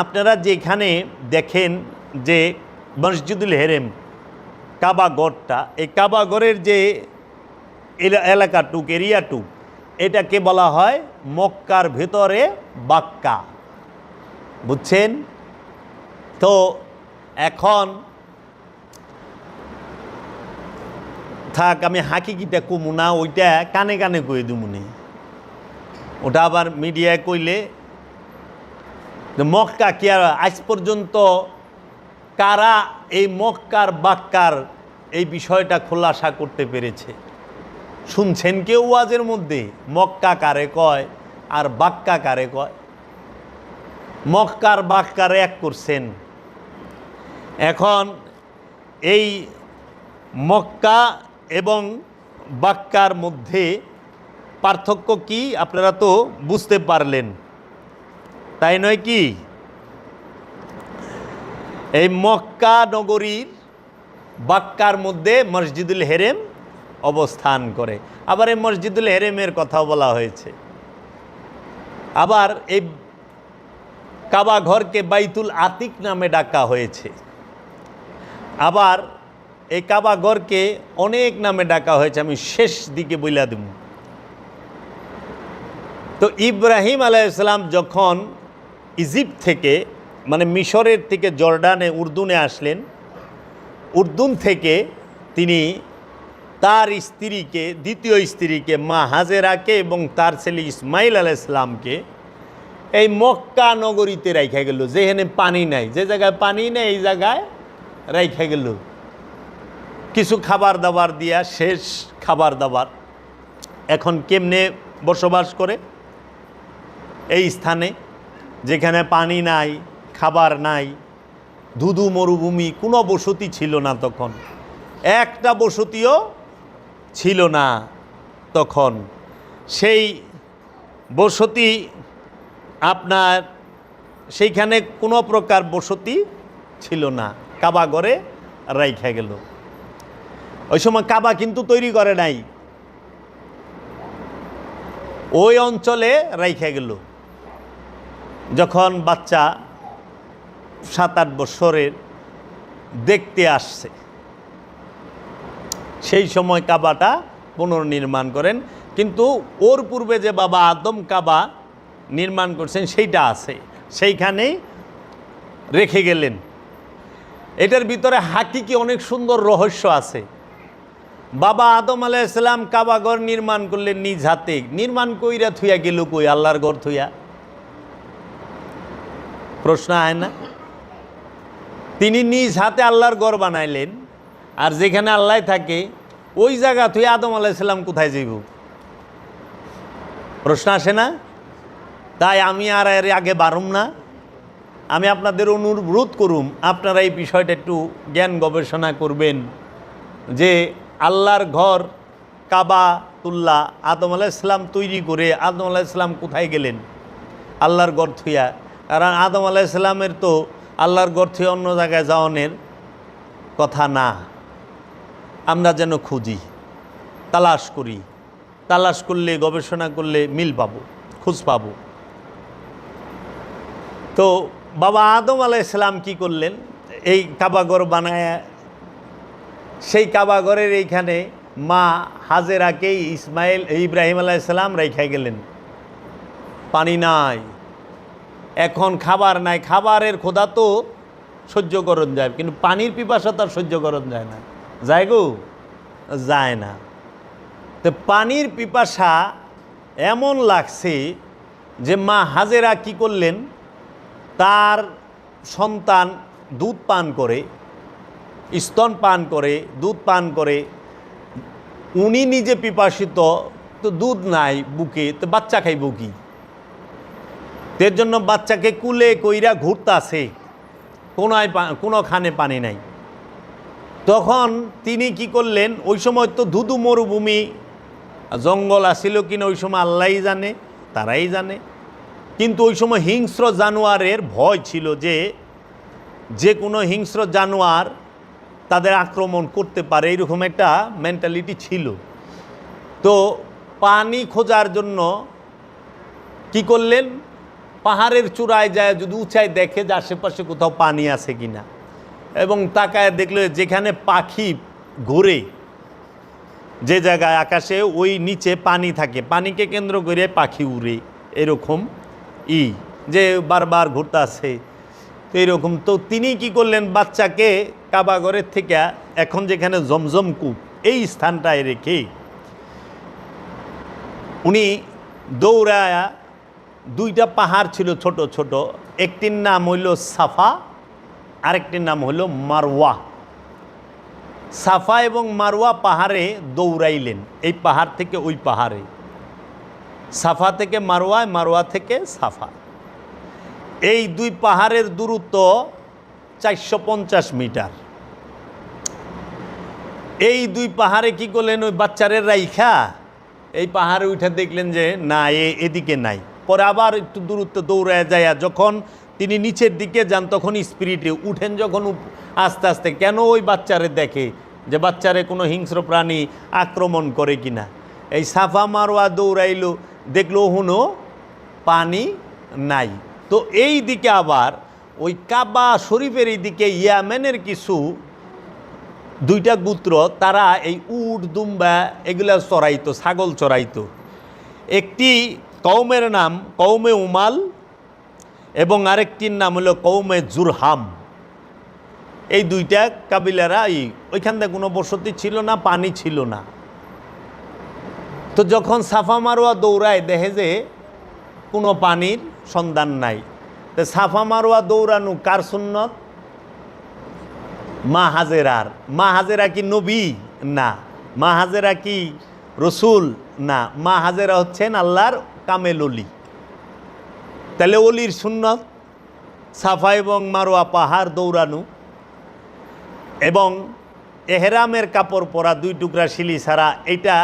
আপনারা যেখানে দেখেন যে মসজিদুল হেরেম কাবাগরটা, এই কাবাগরের যে এলাকাটুক এরিয়াটুক, এটাকে বলা হয় মক্কার ভেতরে বাক্কা, বুঝছেন তো? এখন থাক, আমি হাকিকিটা কমু না, ওইটা কানে কানে কয়ে দিমুনি, ওটা আবার মিডিয়ায় কইলে মক্কা কি আর আজ পর্যন্ত কারা এই মক্কার বাক্কার এই বিষয়টা খোলাসা করতে পেরেছে? শুনছেন কেউ ওয়াজের মধ্যে মক্কা কারে কয় আর বাক্কা কারে কয়? মক্কার বাক্কার এক করছেন। এখন এই মক্কা এবং বাক্কার মধ্যে পার্থক্য কি আপনারা তো বুঝতে পারলেন, তাই নয় কি? এই মক্কা নগরীর বাক্কার মধ্যে মসজিদুল হেরেম অবস্থান করে। আবার এই মসজিদুল হেরেমের কথাও বলা হয়েছে। আবার এই কাবা ঘরকে বাইতুল আতিক নামে ডাকা হয়েছে। আবার এই কাবা ঘরকে অনেক নামে ডাকা হয়েছে, আমি শেষ দিকে বইলা দেব। তো ইব্রাহিম আলাইহিস সালাম যখন ইজিপ্ট থেকে মানে মিশরের থেকে জর্ডানে উর্দুনে আসলেন, উর্দুন থেকে তিনি তার স্ত্রীকে, দ্বিতীয় স্ত্রীকে মা হাজেরাকে এবং তার ছেলে ইসমাইল আলাইহিস সালামকে এই মক্কা নগরীতে রাইখা গেল, যেখানে পানি নাই, যে জায়গায় পানি নেই এই জায়গায় রাইখা গেল কিছু খাবার দাবার দিয়া। শেষ খাবার দাবার। এখন কেমনে বসবাস করে এই স্থানে যেখানে পানি নাই, খাবার নাই, ধুধু মরুভূমি, কোনো বসতি ছিল না তখন, একটা বসতিও ছিল না তখন। সেই বসতি আপনার সেইখানে কোনো প্রকার বসতি ছিল না, কাবা ঘরে রাইখা গেল। ওই সময় কাবা কিন্তু তৈরি করে নাই, ওই অঞ্চলে রাইখা গেল। যখন বাচ্চা 7-8 বছরের দেখতে আসছে, সেই সময় কাবাটা পুনর্নির্মাণ করেন। কিন্তু ওর পূর্বে যে বাবা আদম কাবা নির্মাণ করছেন সেইটা আছে, সেইখানেই রেখে গেলেন। এটার ভিতরে হাকিকি অনেক সুন্দর রহস্য আছে। বাবা আদম আলাইহিস সালাম কাবা ঘর নির্মাণ করলেন নিজ হাতে, নির্মাণ কইরা থুইয়া গেল কই? আল্লাহর ঘর থুইয়া? প্রশ্ন আয় না? তিনি নিজ হাতে আল্লাহর ঘর বানাইলেন, আর যেখানে আল্লাহ থাকে ওই জায়গা থুইয়া আদম আলাইহিস সালাম কোথায় যাইব? প্রশ্ন আসে না? তাই আমি আর এর আগে বাড়ুম না। আমি আপনাদের অনুরোধ করুম, আপনারা এই বিষয়টা একটু জ্ঞান গবেষণা করবেন যে আল্লাহর ঘর কাবাতুল্লাহ আদম আলাইহিস সালাম তৈরি করে আদম আলাইহিস সালাম কোথায় গেলেন আল্লাহর ঘর থুইয়া? কারণ আদম আলাইহিস সালামের তো আল্লাহর ঘর থুইয়া অন্য জায়গায় যাওয়ানোর কথা না। আমরা যেন খুঁজি, তালাশ করি, তালাশ করলে, গবেষণা করলে মিল পাবো, খোঁজ পাবো। তো বাবা আদম আলাইহিস সালাম কী করলেন? এই কাবাঘর বানায়, সেই কাবাঘরের এইখানে মা হাজেরাকেই ইব্রাহিম আলাইহিস সালাম রেখে গেলেন। পানি নাই, এখন খাবার নাই, খাবারের ক্ষুধা তো সহ্য করন যায়, কিন্তু পানির পিপাসা তার সহ্য করন যায় না। যায় গো? যায় না। তো পানির পিপাসা এমন লাগছে যে মা হাজেরা কি করলেন, তার সন্তান দুধ পান করে, স্তন পান করে, দুধ পান করে, উনি নিজে পিপাসিত, তো দুধ নাই বুকে, তো বাচ্চা খাইব কি? এর জন্য বাচ্চাকে কুলে কইরা ঘুরতাছে, কোনোখানে পানি নাই। তখন তিনি কি করলেন, ওই সময় তো ধুধু মরুভূমি, জঙ্গল আসিল কিনা ওই সময় আল্লাহই জানে, তারাই জানে। কিন্তু ওই সময় হিংস্র জানোয়ারের ভয় ছিল, যে কোনো হিংস্র জানোয়ার তাদের আক্রমণ করতে পারে, এরকম একটা মেন্টালিটি ছিল। তো পানি খোঁজার জন্য কি করলেন, পাহাড়ের চূড়ায় যায় যদি উঁচায় দেখে যে আশেপাশে কোথাও পানি আছে কিনা, এবং তাকায় দেখলে যেখানে পাখি ঘোরে, যে জায়গায় আকাশে ওই নিচে পানি থাকে, পানিকে কেন্দ্র করে পাখি উড়ে, এরকম যে বারবার ঘুরতে আসে। তো এরকম তো তিনি কি করলেন, বাচ্চাকে কাবাগরের থেকে এখন যেখানে জমজম কূপ এই স্থানটায় রেখে উনি দৌড়ায়া, দুইটা পাহাড় ছিল ছোট ছোট, একটির নাম হইল সাফা, আরেকটির নাম হইল মারওয়া। সাফা এবং মারওয়া পাহাড়ে দৌড়াইলেন, এই পাহাড় থেকে ওই পাহাড়ে, সাফা থেকে মারওয়া, মারওয়া থেকে সাফা। এই দুই পাহাড়ের দূরত্ব 450 মিটার। এই দুই পাহাড়ে কি করলেন, ওই বাচ্চারের রাইখা এই পাহাড়ে উঠে দেখলেন যে না, এদিকে নাই। পরে আবার একটু দূরত্ব দৌড়ায় যায়, যখন তিনি নিচের দিকে যান তখন স্পিরিটে উঠেন, যখন আস্তে আস্তে কেন ওই বাচ্চারে দেখে যে বাচ্চারে কোনো হিংস্র প্রাণী আক্রমণ করে কিনা। এই সাফা মারওয়া দৌড়াইল, দেখলো হুনো পানি নাই। তো এই দিকে আবার ওই কাবা শরীফের এই দিকে ইয়ামেনের কিছু দুইটা গোত্র, তারা এই উট দুম্বা এগুলা চড়াইতো, ছাগল চড়াইতো। একটি কওমের নাম কওমে উমাল এবং আরেকটির নাম হলো কওমে জুরহাম। এই দুইটা কাবিলারা ওইখান থেকে কোনো বসতি ছিল না, পানি ছিল না। তো যখন সাফা মারওয়া দৌড়ায় দেখে যে কোনো পানির সন্ধান নাই। তো সাফা মারওয়া দৌড়ানো কার সুন্নত? মা হাজেরার। মা হাজেরা কি নবী? না। মা হাজেরা কি রসুল? না। মা হাজেরা হচ্ছেন আল্লাহর কামেল অলি। তাহলে অলির সুন্নত সাফা এবং মারওয়া পাহাড় দৌড়ানো, এবং এহরামের কাপড় পরা, 2 টুকরা শিলি ছাড়া, এটা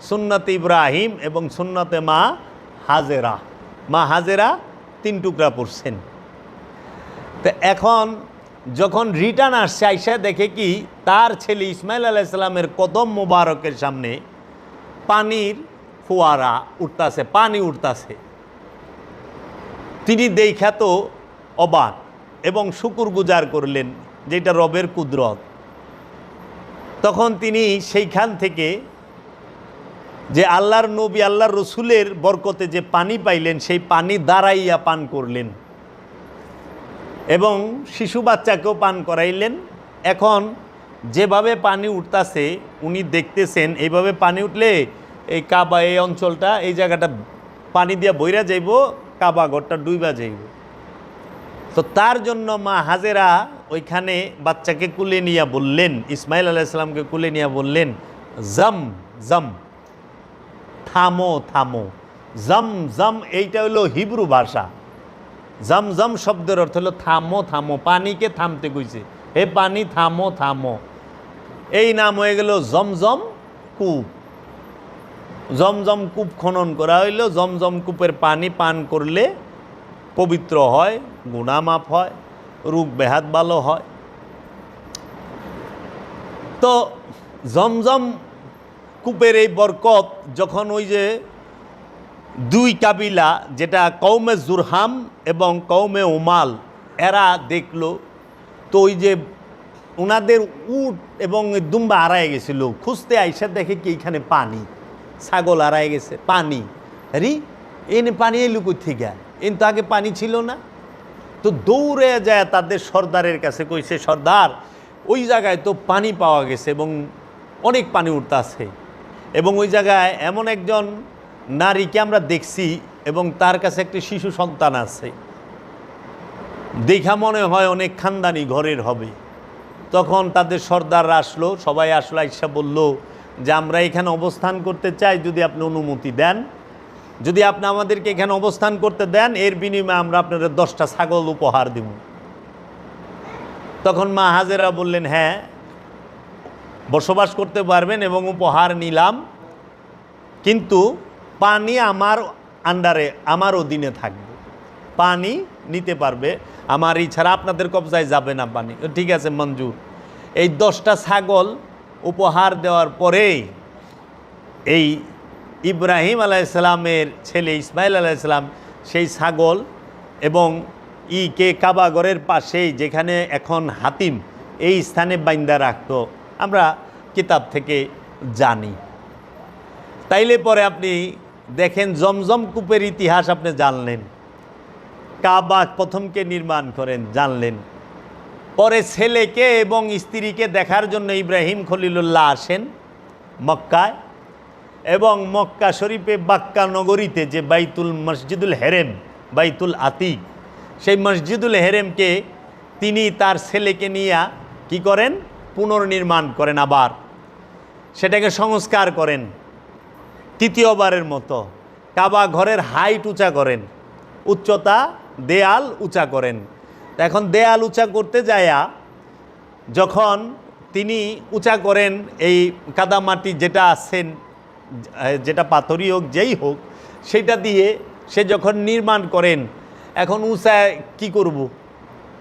সুন্নতে ইব্রাহিম এবং সুন্নতে মা হাজেরা। মা হাজেরা 3 টুকরা পরছেন। তো এখন যখন রিটার্ন আসছে, আইসা দেখে কি তার ছেলে ইসমাইল আলাইহিস সালামের কদম মোবারকের সামনে পানির ফোয়ারা উঠতাছে, পানি উঠতাছে। তিনি দেখা তো অবাক এবং শুকরগুজার করলেন যেটা রবের কুদরত। তখন তিনি সেইখান থেকে যে আল্লাহর নবী আল্লাহর রসুলের বরকতে যে পানি পাইলেন, সেই পানি দাঁড়াইয়া পান করলেন এবং শিশু বাচ্চাকেও পান করাইলেন। এখন যেভাবে পানি উঠতাছে উনি দেখতেছেন, এইভাবে পানি উঠলে এই কাবা, এই অঞ্চলটা, এই জায়গাটা পানি দিয়া বইরা যাইব, কাবা ঘরটা ডুইবা যাইব। তো তার জন্য মা হাজেরা ওইখানে বাচ্চাকে কুলে নিয়ে বললেন, ইসমাইল আলাইহিস সালামকে কুলে নিয়ে বললেন, জম জম, থামো থামো। জম জম এইটা হলো হিব্রু ভাষা। জম জম শব্দের অর্থ হলো থামো থামো, পানিকে থামতে কইছে, হে পানি থামো থামো। এই নাম হয়ে গেল জমজম কূপ। জমজম কূপ খনন করা হইল। জমজম কূপের পানি পান করলে পবিত্র হয়, গুনাহ মাফ হয়, রোগ ব্যাহাত ভালো হয়। তো জমজম কূপের এই বরকত যখন ওই যে 2 কাবিলা, যেটা কওমে জুরহাম এবং কওমে উমাল, এরা দেখলো, তো ওই যে ওনাদের উট এবং দুম্বা হারায় গেছিল, খুঁজতে আইসা দেখে কি এখানে পানি, ছাগল হারায় গেছে, পানি। আরে এনে পানি এলো কই থেকে? তো আগে পানি ছিল না। তো দৌড়ে যায় তাদের সর্দারের কাছে, কইছে, সর্দার ওই জায়গায় তো পানি পাওয়া গেছে এবং অনেক পানি উঠতে আছে, এবং ওই জায়গায় এমন একজন নারীকে আমরা দেখছি এবং তার কাছে একটি শিশু সন্তান আছে, দেখা মনে হয় অনেক খানদানি ঘরের হবে। তখন তাদের সর্দাররা আসলো, সবাই আসলো, আইসা বলল যে আমরা এখানে অবস্থান করতে চাই, যদি আপনি অনুমতি দেন, যদি আপনি আমাদেরকে এখানে অবস্থান করতে দেন, এর বিনিময়ে আমরা আপনাদের 10টা ছাগল উপহার দেব। তখন মা হাজেরা বললেন, হ্যাঁ বসবাস করতে পারবেন এবং উপহার নিলাম, কিন্তু পানি আমার আন্ডারে, আমার অধীনে থাকবে, পানি নিতে পারবে, আমার এই ছাড়া আপনাদের কবজায় যাবে না পানি। ঠিক আছে, মঞ্জুর। এই 10টা ছাগল উপহার দেওয়ার পরে এই ইব্রাহিম আলাইহিস সালামের ছেলে ইসমাইল আলাইহিস সালাম সেই ছাগল এবং কে কাবাগরের পাশেই যেখানে এখন হাতিম, এই স্থানে বাইন্দা রাখতো, আমরা কিতাব থেকে জানি। তাইলে পরে আপনি দেখেন জমজম কূপের ইতিহাস আপনি জানলেন, কাবা প্রথমকে নির্মাণ করেন জানলেন, পরে ছেলেকে এবং স্ত্রীকে দেখার জন্য ইব্রাহিম খলিলুল্লাহ আসেন মক্কায়, এবং মক্কা শরীফে বাক্কা নগরীতে যে বাইতুল মসজিদুল হেরেম, বাইতুল আতিক, সেই মসজিদুল হেরেমকে তিনি তার ছেলেকে নিয়ে কি করেন, পুনর্নির্মাণ করেন, আবার সেটাকে সংস্কার করেন তৃতীয়বারের মতো। কাবা ঘরের হাইট উঁচা করেন, উচ্চতা দেয়াল উঁচা করেন। এখন দেয়াল উঁচা করতে যায়া যখন তিনি উঁচা করেন, এই কাদামাটি যেটা আছেন, যেটা পাথরই হোক যেই হোক, সেটা দিয়ে সে যখন নির্মাণ করেন, এখন উঁচায় কি করব,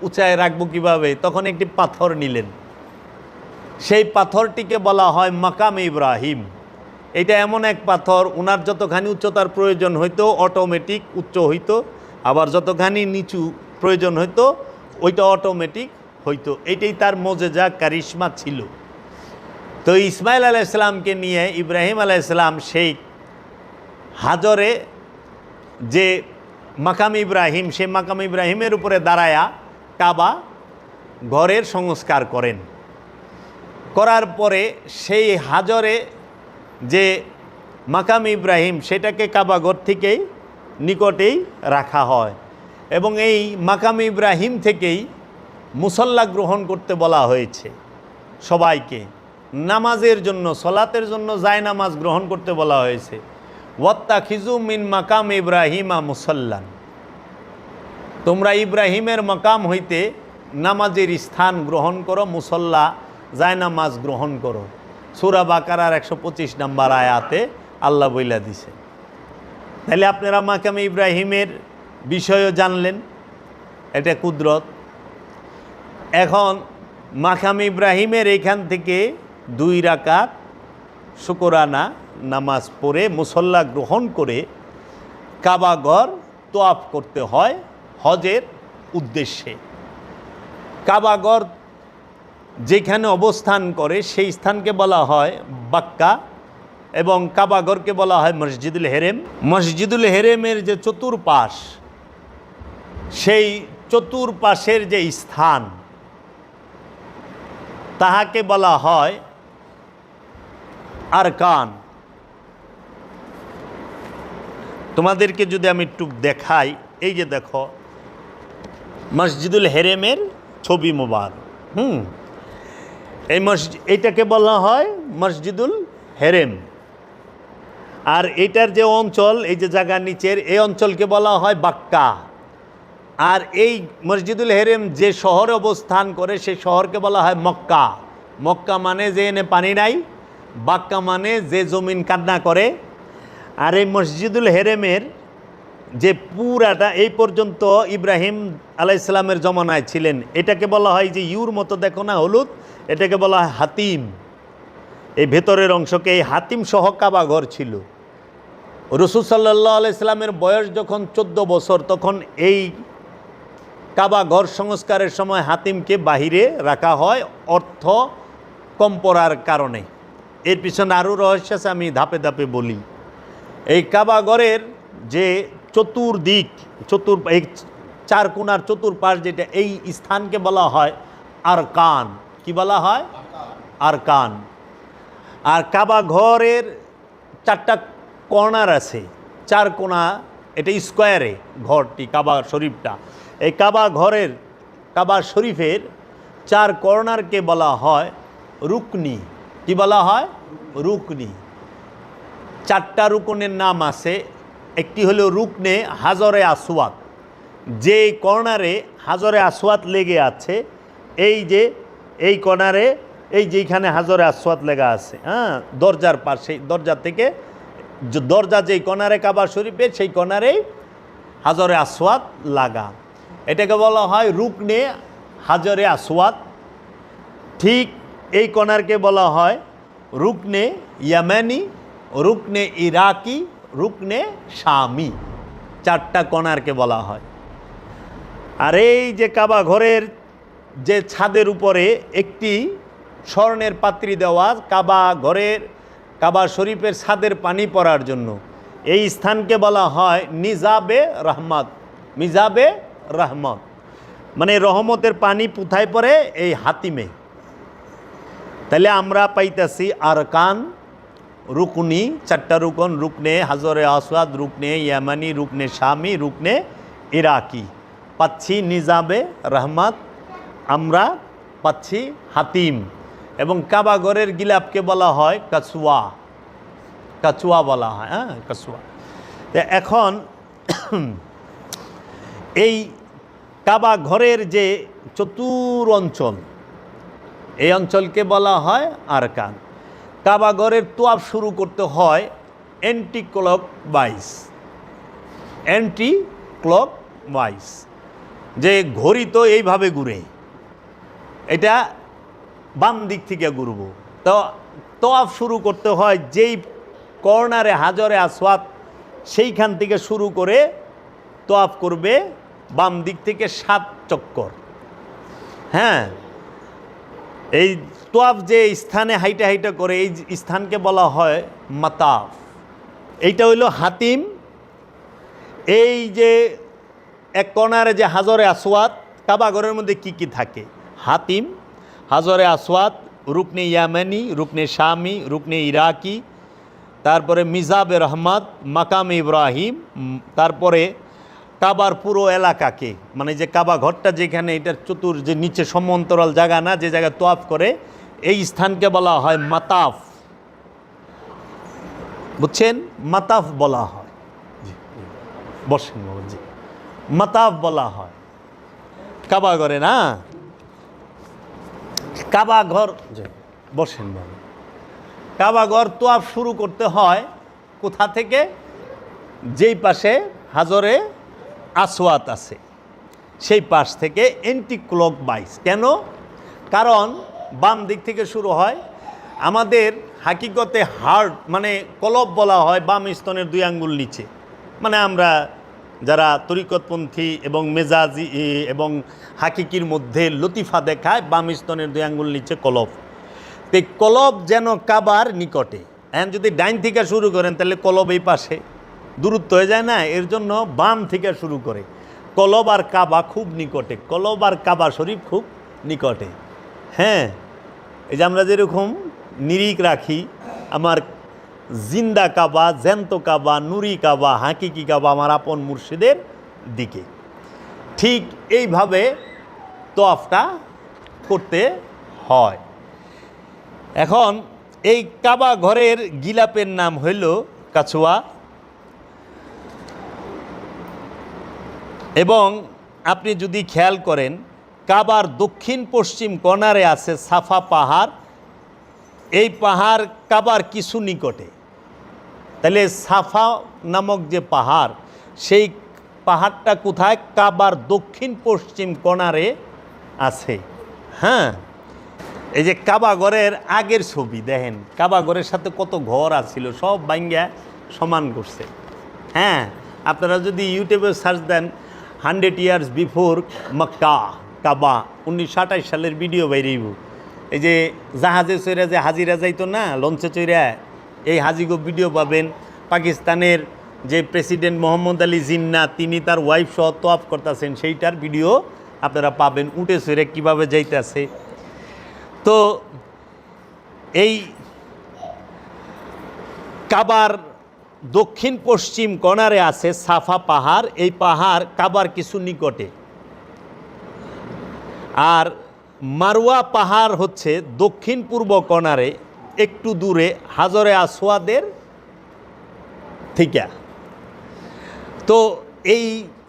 উঁচায় রাখবো কিভাবে, তখন একটি পাথর নিলেন, সেই পাথরটিকে বলা হয় মাকাম ইব্রাহিম। এটা এমন এক পাথর, ওনার যতখানি উচ্চতার প্রয়োজন হইতো অটোমেটিক উচ্চ হইতো, আবার যতখানি নিচু প্রয়োজন হইতো ওইটা অটোমেটিক হইতো। এটাই তার মজেজা কারিশমা ছিল। তো ইসমাইল আলাইহিসসালামকে নিয়ে ইব্রাহিম আলাইহিসসালাম সেই হাজরে যে মাকাম ইব্রাহিম, সেই মাকাম ইব্রাহিমের উপরে দাঁড়ায়া কাবা ঘরের সংস্কার করেন। করার পরে সেই হাজরে যে মাকাম ইব্রাহিম, সেটাকে কাবাঘর থেকেই নিকটেই রাখা হয়, এবং এই মাকাম ইব্রাহিম থেকেই মুসল্লা গ্রহণ করতে বলা হয়েছে সবাইকে, নামাজের জন্য, সলাতের জন্য জায়নামাজ গ্রহণ করতে বলা হয়েছে। ওয়াত্তাখিজু মিন মাকাম ইব্রাহিমা মুসল্লান, তোমরা ইব্রাহিমের মাকাম হইতে নামাজের স্থান গ্রহণ করো, মুসল্লা জায়নামাজ গ্রহণ করো। সূরা বাকারার 125 নম্বর আয়াতে আল্লাহ বইলা দিছে। তাহলে আপনারা মাকামে ইব্রাহিমের বিষয়ও জানলেন, এটা কুদরত। এখন মাকামে ইব্রাহিমের এইখান থেকে 2 রাকাত শুকরানা নামাজ পড়ে মুসল্লা গ্রহণ করে কাবাঘর তোয়াফ করতে হয় হজের উদ্দেশ্যে। কাবাঘর যেখানে অবস্থান করে সেই স্থানকে বলা হয় বাক্কা, এবং কাবাঘরকে বলা হয় মসজিদুল হেরেম। মসজিদুল হেরেমের যে চতুর্পাশ, সেই চতুর্পাশের যে স্থান, তাহাকে বলা হয় আরকান। তোমাদেরকে যদি আমি একটু দেখাই, এই যে দেখো মসজিদুল হেরেমের ছবি মোবারক, এই এইটাকে বলা হয় মসজিদুল হেরেম। আর এটার যে অঞ্চল, এই যে জায়গার নিচের এই অঞ্চলকে বলা হয় বাক্কা। আর এই মসজিদুল হেরেম যে শহরে অবস্থান করে সেই শহরকে বলা হয় মক্কা। মক্কা মানে যে এনে পানি নাই, বাক্কা মানে যে জমিন কান্না করে। আর এই মসজিদুল হেরেমের যে পুরাটা এই পর্যন্ত ইব্রাহিম আলাইহিসসালামের জমানায় ছিলেন, এটাকে বলা হয় যে ইউর মতো দেখো না হলুদ, এটাকে বলা হয় হাতিম। এই ভেতরের অংশকে এই হাতিম সহ কাবাঘর ছিল। রাসূল সাল্লাল্লাহু আলাইহি সাল্লামের বয়স যখন 14 বছর, তখন এই কাবাঘর সংস্কারের সময় হাতিমকে বাহিরে রাখা হয় অর্থ কম পড়ার কারণে। এর পিছনে আরও রহস্য আছে, আমি ধাপে ধাপে বলি। এই কাবাঘরের যে চতুর্দিক, এই 4 কোণার চতুর্পাশ যেটা, এই স্থানকে বলা হয় আরকান। কি বলা হয়? আরকান। আর কাবাঘরের 4টা কর্নার আছে, 4 কোণা, এটা স্কোয়ারে ঘরটি, কাবা শরীফটা। এই কাবা শরীফের 4 কর্নারকে বলা হয় রুকনি। কি বলা হয়? রুকনি। 4টা রুকনের নাম আছে। একটি হলো রুকনে হাজরে আসওয়াদ, যে কর্নারে হাজরে আসওয়াদ লেগে আছে, এই যে এই কর্নারে, এই যেখানে হাজরে আসওয়াদ লেগা আছে, দরজার পাশে, দরজা থেকে দরজা যেই কর্নারে কাবা শরীফের, সেই কর্নারেই হাজরে আসওয়াদ লাগা, এটাকে বলা হয় রুকনে হাজরে আসওয়াদ। ঠিক এই কর্নারকে বলা হয় রুকনে ইয়ামানি, রুকনে ইরাকি, রুকনে শামি। 4টা কর্নারকে বলা হয়। আর এই যে কাবা ঘরের যে ছাদের উপরে একটি স্বর্ণের পাত্রী দেওয়া কাবা শরীফের ছাদের পানি পড়ার জন্য, এই স্থানকে বলা হয় নিজাবে রহমত। মিজাবে রহমত মানে রহমতের পানি কোথায় পড়ে? এই হাতিমে। তাহলে আমরা পাইতাছি আরকান, রুকনি, 4টা রুকন, রুকনে হাজরে আসওয়াদ, রুকনে ইয়ামানি, রুকনে শামি, রুকনে ইরাকি। পাচ্ছি নিজাবে রহমত, আমরা পাচ্ছি হাতিম। এবং কাবা ঘরের গিলাপকে বলা হয় কাছুয়া। কাছুয়া বলা হয়, হ্যাঁ, কাছুয়া। এখন এই কাবা ঘরের যে চতুর অঞ্চল, এই অঞ্চলকে বলা হয় আরকান। কাবা ঘরের তোয়াফ শুরু করতে হয় anti clock wise. Anti clock wise, যে ঘড়ি তো এইভাবে ঘুরে, এটা বাম দিক থেকে ঘুরব। তো তোয়াফ শুরু করতে হয় যেই কর্নারে হাজরে আসওয়াদ, সেইখান থেকে শুরু করে তোয়াফ করবে বাম দিক থেকে 7 চক্কর। হ্যাঁ, এই তোয়াফ যে স্থানে হাইটা হাইটা করে, এই স্থানকে বলা হয় মাতাফ। এইটা হইল হাতিম। এই যে এক কর্নারে যে হাজরে আসওয়াদ, কাবা ঘরের মধ্যে কি কি থাকে? হাতিম, হাজরে আসওয়াদ, রুকনে ইয়ামানি, রুকনে শামি, রুকনে ইরাকি, তারপরে মিজাবে রহমত, মাকামে ইব্রাহিম, তারপরে কাবার পুরো এলাকাকে, মানে যে কাবা ঘরটা যেখানে, এটার চতুর যে নিচে সমান্তরাল জায়গা না, যে জায়গায় তোয়াফ করে, এই স্থানকে বলা হয় মাতাফ। বুঝছেন? মাতাফ বলা হয়। বসেন জি, মাতাফ বলা হয় কাবা ঘরে না। কাবা ঘর, বসেন বাবা। কাবা ঘর তোয়াফ শুরু করতে হয় কোথা থেকে? যেই পাশে হাজরে আসওয়াদ আছে সেই পাশ থেকে অ্যান্টি ক্লক ওয়াইজ। কেন? কারণ বাম দিক থেকে শুরু হয়। আমাদের হাকিকতে হার্ট মানে কলব বলা হয় বাম স্তনের 2 আঙ্গুল নিচে। মানে আমরা যারা তরিকতপন্থী এবং মেজাজি এবং হাকিকির মধ্যে লতিফা দেখায়, বাম স্তনের 2 আঙ্গুল নিচে কলব। তো এই কলব যেন কাবার নিকটে। এখন যদি ডাইন থেকে শুরু করেন তাহলে কলব এই পাশে, দূরত্ব হয়ে যায় না? এর জন্য বাম থেকে শুরু করে। কলব আর কাবা খুব নিকটে, কলব আর কাবা শরীফ খুব নিকটে। হ্যাঁ, এই যে আমরা যেরকম নিরিখ রাখি, আমার জিন্দা কাবা, জ্যান্ত কাবা, নুরি কাবা, হাকিকি কাবা আমার আপন মুর্শিদের দিকে, ঠিক এইভাবে তোয়াফটা করতে হয়। এখন এই কাবা ঘরের গিলাপের নাম হইল কাছুয়া। এবং আপনি যদি খেয়াল করেন, কাবার দক্ষিণ পশ্চিম কর্নারে আছে সাফা পাহাড়। এই পাহাড় কাবার কিছু নিকটে। তাহলে সাফা নামক যে পাহাড়, সেই পাহাড়টা কোথায়? কাবার দক্ষিণ পশ্চিম কর্নারে আছে। হ্যাঁ, এই যে কাবা ঘরের আগের ছবি দেখেন, কাবা ঘরের সাথে কত ঘর আছিল, সব ভাঙ্গা সমান করছে। হ্যাঁ, আপনারা যদি ইউটিউবে সার্চ দেন 100 years বিফোর মক্কা কাবা, 1928 সালের ভিডিও বাইরেইব। এই যে জাহাজে চড়ে যে হাজিরা যাইতো না, লঞ্চে চড়ে, এই হাজিগো ভিডিও পাবেন। পাকিস্তানের যে প্রেসিডেন্ট মোহাম্মদ আলী জিন্না, তিনি তার ওয়াইফ সহ তোয়াফ করতেছেন, সেইটার ভিডিও আপনারা পাবেন, উঠে চড়ে কীভাবে যাইতেছে। তো এই কাবার দক্ষিণ পশ্চিম কর্নারে আছে সাফা পাহাড়। এই পাহাড় কাবার কিছু নিকটে। আর মারওয়া পাহাড় হচ্ছে দক্ষিণ পূর্ব কর্নারে, একটু দূরে হাজরে আসওয়াদের থেকে। তো এই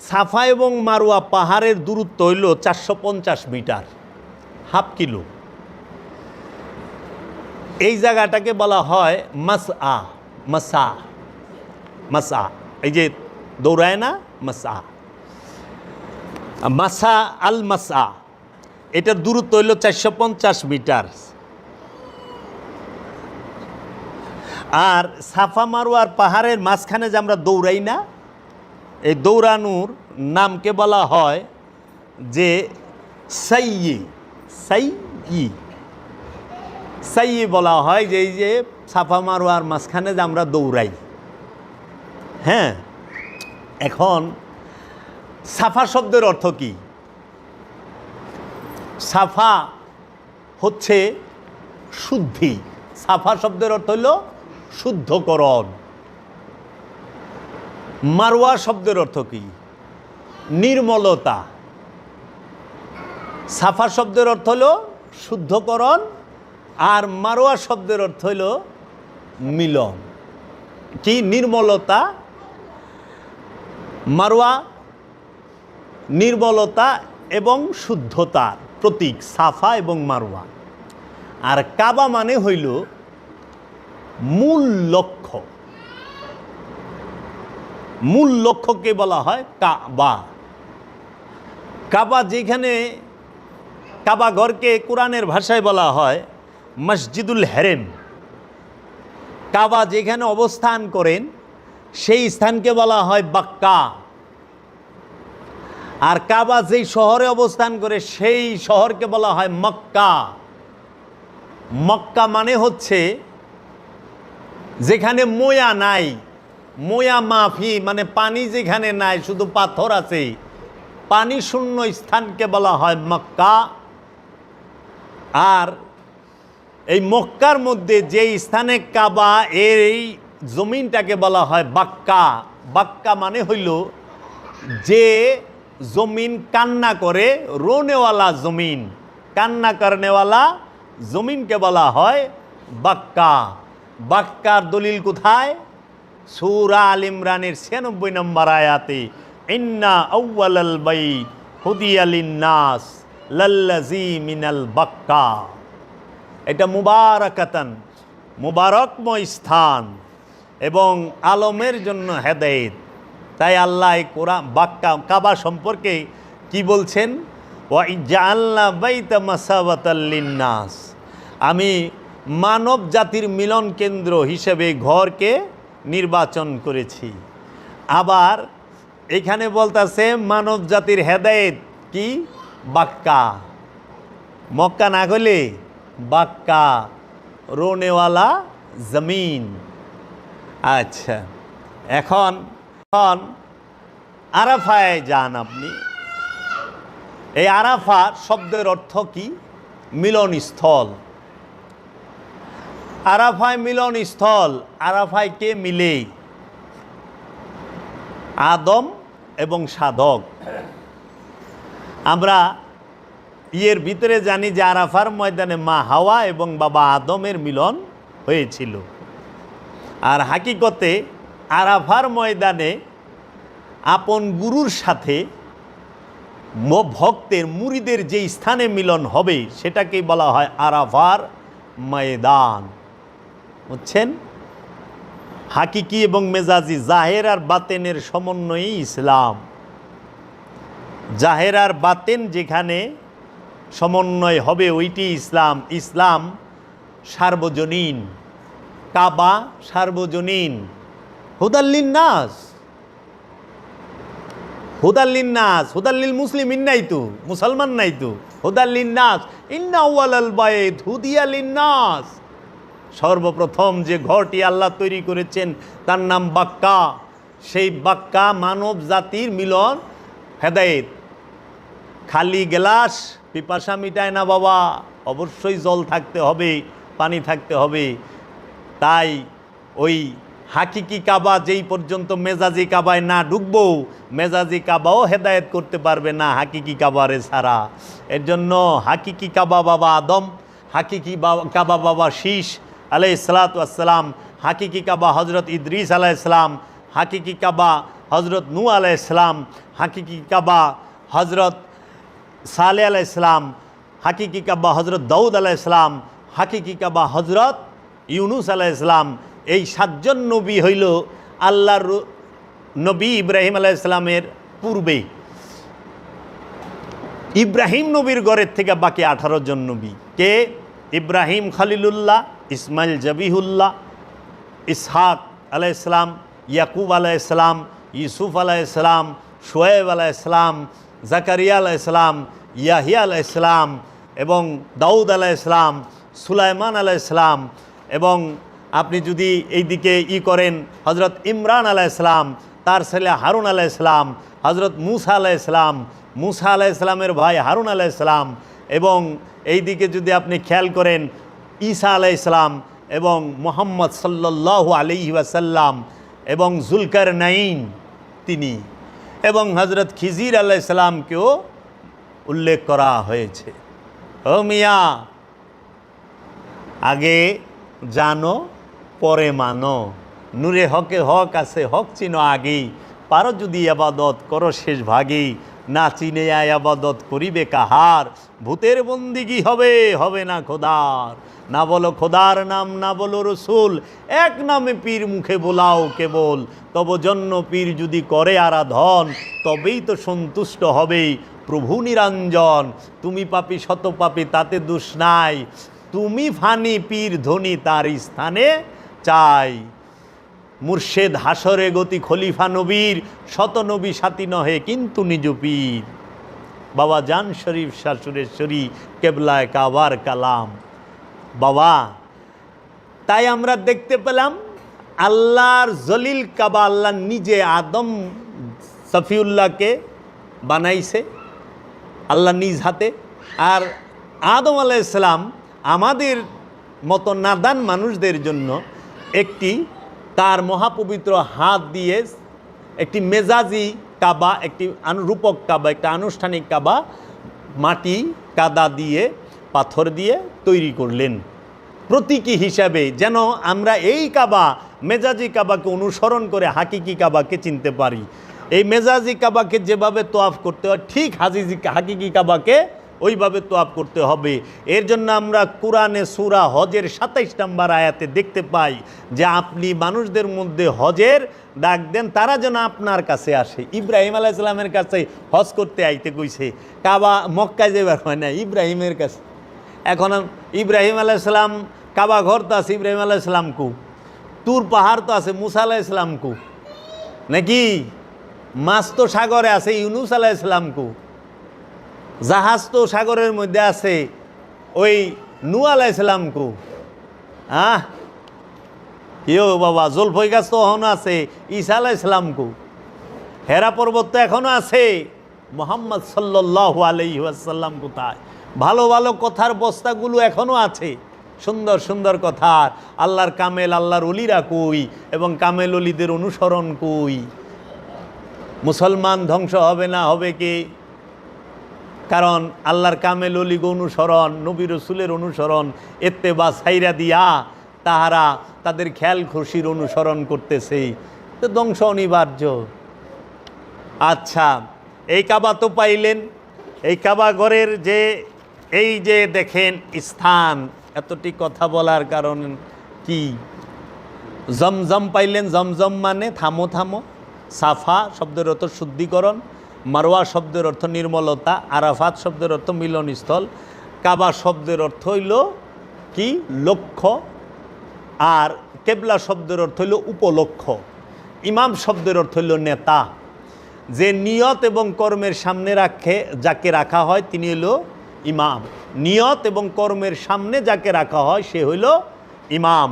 সাফা এবং মারওয়া পাহাড়ের দূরত্ব হইল 450 মিটার, হাফ কিলো। এই জায়গাটাকে বলা হয় মাসআ। মাসা, মাসা, এই যে দৌড়ায় না, মাসা, মাসা আল মাসা। এটার দূরত্ব হইল 450 মিটার। আর সাফা মারওয়ার পাহাড়ের মাঝখানে যে আমরা দৌড়াই না, এই দৌড়ানোর নামকে বলা হয় যে সাইয়ি সাইয়ি সাইয়ি বলা হয় যে এই যে সাফা মারওয়ার মাঝখানে যে আমরা দৌড়াই। হ্যাঁ, এখন সাফা শব্দের অর্থ কি? সাফা হচ্ছে শুদ্ধি। সাফা শব্দের অর্থ হইল শুদ্ধকরণ। মারওয়া শব্দের অর্থ কি? নির্মলতা। সাফা শব্দের অর্থ হলো শুদ্ধকরণ, আর মারওয়া শব্দের অর্থ হইল মিলন। কি? নির্মলতা। মারওয়া নির্মলতা এবং শুদ্ধতার প্রতীক, সাফা এবং মারওয়া। আর কাবা মানে হইল মূল লক্ষ্য। মূল লক্ষ্যকে বলা হয় কাবা। কাবা যেখানে, কাবা ঘরকে কোরআনের ভাষায় বলা হয় মসজিদুল হেরেম। কাবা যেখানে অবস্থান করেন সেই স্থানকে বলা হয় বাক্কা। আর কাবা যেই শহরে অবস্থান করে সেই শহরকে বলা হয় মক্কা। মক্কা মানে হচ্ছে যেখানে মোয়া নাই, মোয়া মাফি, মানে পানি যেখানে নাই, শুধু পাথর আছে, পানি শূন্য স্থানকে বলা হয় মক্কা। আর এই মক্কার মধ্যে যে স্থানে কাবা, এই জমিনটাকে বলা হয় বাক্কা। বাক্কা মানে হইল যে জমিন কান্না করে, রোনেওয়ালা জমিন, কান্না করনেওয়ালা জমিনকে বলা হয় বাক্কা। বাক্কার দলিল কোথায়? সূরা আল ইমরানের 96 নম্বর আয়াতে, ইন্না আউয়ালাল বাইত হুদিয়া লিন্নাস লাল্লাযী মিনাল বাক্কা। এটা মুবারাকাতান, মুবারকময় স্থান এবং আলমের জন্য হেদায়েত। তাই আল্লাহ কোরআন বাক্কা কাবা সম্পর্কে কি বলছেন? ওয়া জাআলনা বাইতা মাসাবাতাল লিন্নাস, আমি মানব জাতির মিলন কেন্দ্র হিসেবে ঘরকে নির্বাচন করেছি। আবার এখানে বলতেছে মানব জাতির হেদায়েত কি? বাক্কা। মক্কা না গেলে বাক্কা, রোনেওয়ালা জমিন। আচ্ছা, এখন আরাফায় যান আপনি। এই আরাফা শব্দের অর্থ কি? মিলনস্থল। আরাফায় মিলনস্থল। আরাফায় কে মিলে? আদম এবং সাধক। আমরা ইয়ের ভিতরে জানি যে আরাফার ময়দানে মা হাওয়া এবং বাবা আদমের মিলন হয়েছিল। আর হাকিকতে আরাফার ময়দানে আপন গুরুর সাথে ভক্তের, মুরিদের যে স্থানে মিলন হবে সেটাকেই বলা হয় আরাফার ময়দান। বুঝছেন? হাকিকি এবং মেজাজি, জাহের আর বাতেনের সমন্বয়ই ইসলাম। জাহের আর বাতেন যেখানে সমন্বয় হবে ওইটি ইসলাম। ইসলাম সার্বজনীন, কাবা সার্বজনীন। হুদাল্লিন নাস, হুদাল্লিন নাস, হুদাল্লিল মুসলিমিন নাই তো, মুসলমান নাই তো, হুদাল্লিন নাস, ইন্না আউয়ালাল বাইত হুদিয়া লিন্নাস। সর্বপ্রথম যে ঘরটি আল্লাহ তৈরি করেছেন তার নাম বাক্কা। সেই বাক্কা মানব জাতির মিলন, হেদায়েত। খালি গ্লাস পিপাসা মিটায় না বাবা, অবশ্যই জল থাকতে হবে, পানি থাকতে হবে। তাই ওই হাকিকি কাবা যেই পর্যন্ত মেজাজি কাবায় না ঢুকবো, মেজাজি কাবাও হেদায়েত করতে পারবে না হাকিকি কাবারে ছাড়া। এর জন্য হাকিকি কাবা বাবা আদম, হাকিকি কাবা বাবা শীষ আলাইহিসসালাতু ওয়াসসালাম, হাকিকি কাবা হজরত ইদ্রিস আলাইহিসসালাম, হাকিকি কাবা হজরত নূহ আলাইহিসসালাম, হাকিকি কাবা হজরত সালে আলাইহিসসালাম, হাকিকি কাবা হজরত দাউদ আলাইহিসসালাম, হাকিকি কাবা হজরত ইউনুস আলাইহিসসালাম। এই 7 জন নবী হইল আল্লাহর নবী ইব্রাহিম আলাইহিসসালামের পূর্বে। ইব্রাহিম নবীর ঘরের থেকে বাকি 18 জন নবী কে? ইব্রাহিম খলিলুল্লাহ, ইসমাইল জবিহুল্লাহ, ইসহাক আলাইহিসসালাম, ইয়াকুব আলাইহিসসালাম, ইউসুফ আলাইহিসসালাম, শোয়েব আলাইহিসসালাম, জাকারিয়া আলাইহিসসালাম, ইয়াহিয়া আলাইহিসসালাম এবং দাউদ আলাইহিসসালাম, সুলাইমান আলাইহিসসালাম, এবং আপনি যদি এইদিকে করেন হজরত ইমরান আলাইহিসসালাম, তার ছেলে হারুন আলাইহিসসালাম, হজরত মুসা আলাইহিসসালাম, মুসা আলাইহিসসালামের ভাই হারুন আলাইহিসসালাম, এবং এইদিকে যদি আপনি খেয়াল করেন ঈসা আলাইহিসসালাম এবং মুহাম্মদ সাল্লাল্লাহু আলাইহি ওয়াসাল্লাম এবং জুলকারনাইন তিনি, এবং হজরত খিজির আলাইহিসসালামকেও উল্লেখ করা হয়েছে। ও মিয়া, আগে জানো পরে মানো, নূরে হকে হক আছে, হক চিনো আগেই, পারো যদি আবাদত করো শেষ ভাগেই, না চিনে আবাদত করিবে কাহার, ভূতের বন্দিগি হবে, হবে না খোদার। না বলো খোদার নাম, না বলো রসুল, এক নামে পীর মুখে বোলাও কেবল, তব জন্য পীর যদি করে আরাধন, তবেই তো সন্তুষ্ট হবেই প্রভু নিরঞ্জন। তুমি পাপী শত পাপী তাতে দোষ নাই, তুমি ফানি পীর ধনী তার স্থানে চাই। মুর্শেদ হাসরে গতি খলিফা নবীর, শত নবী সাথী নহে কিন্তু নিজ পীর। বাবা জান শরীফ শাহ সুরেশ্বরী কেবলায় কাবার কালাম। বাবা, তাই আমরা দেখতে পেলাম আল্লাহর জলিল কাবা আল্লাহ নিজে আদম সফিউল্লাহকে বানাইছে আল্লাহ নিজ হাতে, আর আদম আলাইহিসসালাম আমাদের মতো নাদান মানুষদের জন্য একটি তার মহাপবিত্র হাত দিয়ে একটি মেজাজি কাবা, একটি রূপক কাবা, একটা আনুষ্ঠানিক কাবা মাটি কাদা দিয়ে পাথর দিয়ে তৈরি করলেন প্রতীকী হিসাবে, যেন আমরা এই কাবা মেজাজি কাবাকে অনুসরণ করে হাকিকি কাবাকে চিনতে পারি। এই মেজাজি কাবাকে যেভাবে তোয়াফ করতে হয়, ঠিক হাকিকি কাবাকে ওইভাবে তোয়াফ করতে হবে। এর জন্য আমরা কোরআনে সূরা হজের ২৭ নম্বর আয়াতে দেখতে পাই যে আপনি মানুষদের মধ্যে হজের ডাক দেন, তারা যেন আপনার কাছে আসে। ইব্রাহিম আলাইহিস সালামের কাছে হজ করতে আইতে কইছে, কাবা মক্কায় যাবার হয় না, ইব্রাহিমের কাছে। এখন ইব্রাহিম আলাইহিস সালাম কাবা ঘর তো আছে ইব্রাহিম আলাইহিস সালাম কু, তুর পাহাড় তো আছে মুসা আলাইহিস সালাম কু, নাকি মাছ তো সাগরে আছে ইউনুস আলাইহিস সালাম কু, জাহাজ তো সাগরের মধ্যে আছে ওই নূহ আলাইহিস সালাম কু। ইয়ো বাবা, জলফই গাছ তো এখনো আছে ঈসা আলাইহিস সালাম কু, হেরা পর্বত তো এখনো আছে, মুহাম্মদ সাল্লাল্লাহু আলাইহি ওয়াসাল্লাম কোথায়? ভালো ভালো কথার বস্তাগুলো এখনও আছে, সুন্দর সুন্দর কথা। আল্লাহর কামেল, আল্লাহর অলিরা কই এবং কামেল অলিদের অনুসরণ কই? মুসলমান ধ্বংস হবে না হবে কি? কারণ আল্লাহর কামেল অলিগ অনুসরণ, নবী রসুলের অনুসরণ, ইত্তেবা ছাইরা দিয়া তাহারা তাদের খেয়াল খুশির অনুসরণ করতেছে, তো ধ্বংস অনিবার্য। আচ্ছা, এই কাবা তো পাইলেন, এই কাবা ঘরের যে এই যে দেখেন স্থান, এতটি কথা বলার কারণ কি? জমজম পাইলেন, জমজম মানে থামো থামো। সাফা শব্দের অর্থ শুদ্ধিকরণ, মারওয়া শব্দের অর্থ নির্মলতা, আরাফাত শব্দের অর্থ মিলনস্থল, কাবা শব্দের অর্থ হইল কি? লক্ষ্য, আর কেবলা শব্দের অর্থ হইল উপলক্ষ্য, ইমাম শব্দের অর্থ হইল নেতা। যে নিয়ত এবং কর্মের সামনে যাকে রাখা হয় তিনি হইল ইমাম। নিয়ত এবং কর্মের সামনে যাকে রাখা হয় সে হইল ইমাম।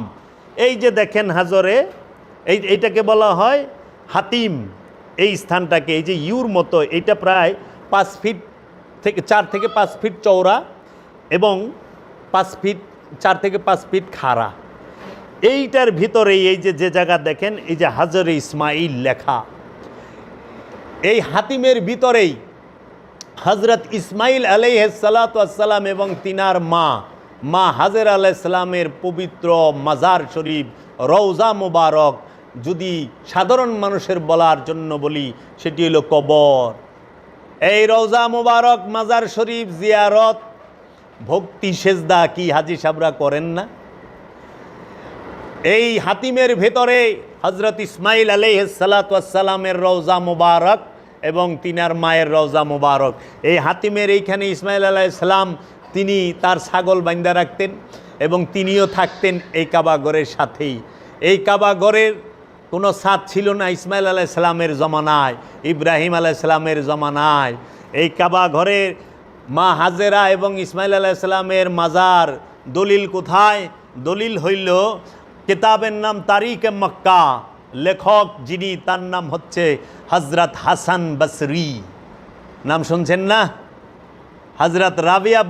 এই যে দেখেন হাজরে, এইটাকে বলা হয় হাতিম। এই স্থানটাকে, এই যে ইউর মতো, এইটা প্রায় 4 থেকে 5 ফিট চওড়া এবং 4 থেকে 5 ফিট খাড়া। এইটার ভিতরে এই যে জায়গা দেখেন, এই যে হাজরে ইসমাইল লেখা, এই হাতিমের ভিতরেই হজরত ইসমাইল আলাইহিস সালাতু ওয়াস সালাম এবং তিনার মা হাজেরা আলাইহিস সালামের পবিত্র মাজার শরীফ, রওজা মুবারক, যদি সাধারণ মানুষের বলার জন্য বলি সেটি হলো কবর। এই রওজা মুবারক, মাজার শরীফ জিয়ারত, ভক্তি সেজদা কি হাজী সাহেবরা করেন না? এই হাতিমের ভেতরে হজরত ইসমাইল আলাইহিস সালাতু ওয়াস সালামের রওজা মুবারক এবং তিনার মায়ের রওজা মুবারক। এই হাতিমের এইখানে ইসমাইল আলাইহিস সালাম তিনি তার ছাগল বান্ধা রাখতেন এবং তিনিও থাকতেন এই কাবাগরের সাথেই। এই কাবাগরের কোনো ছাদ ছিল না ইসমাইল আলাইহিস সালামের জমানায়, ইব্রাহিম আলাইহিস সালামের জমানায়। এই কাবা ঘরের মা হাজেরা এবং ইসমাইল আলাইহিসসালামের মাজার। দলিল কোথায়? দলিল হইল কিতাবের নাম তারিখ মক্কা, লেখক যিনি তার নাম হচ্ছে হজরত হাসান বসরি। নাম শুনছেন না? হজরত রাবিয়া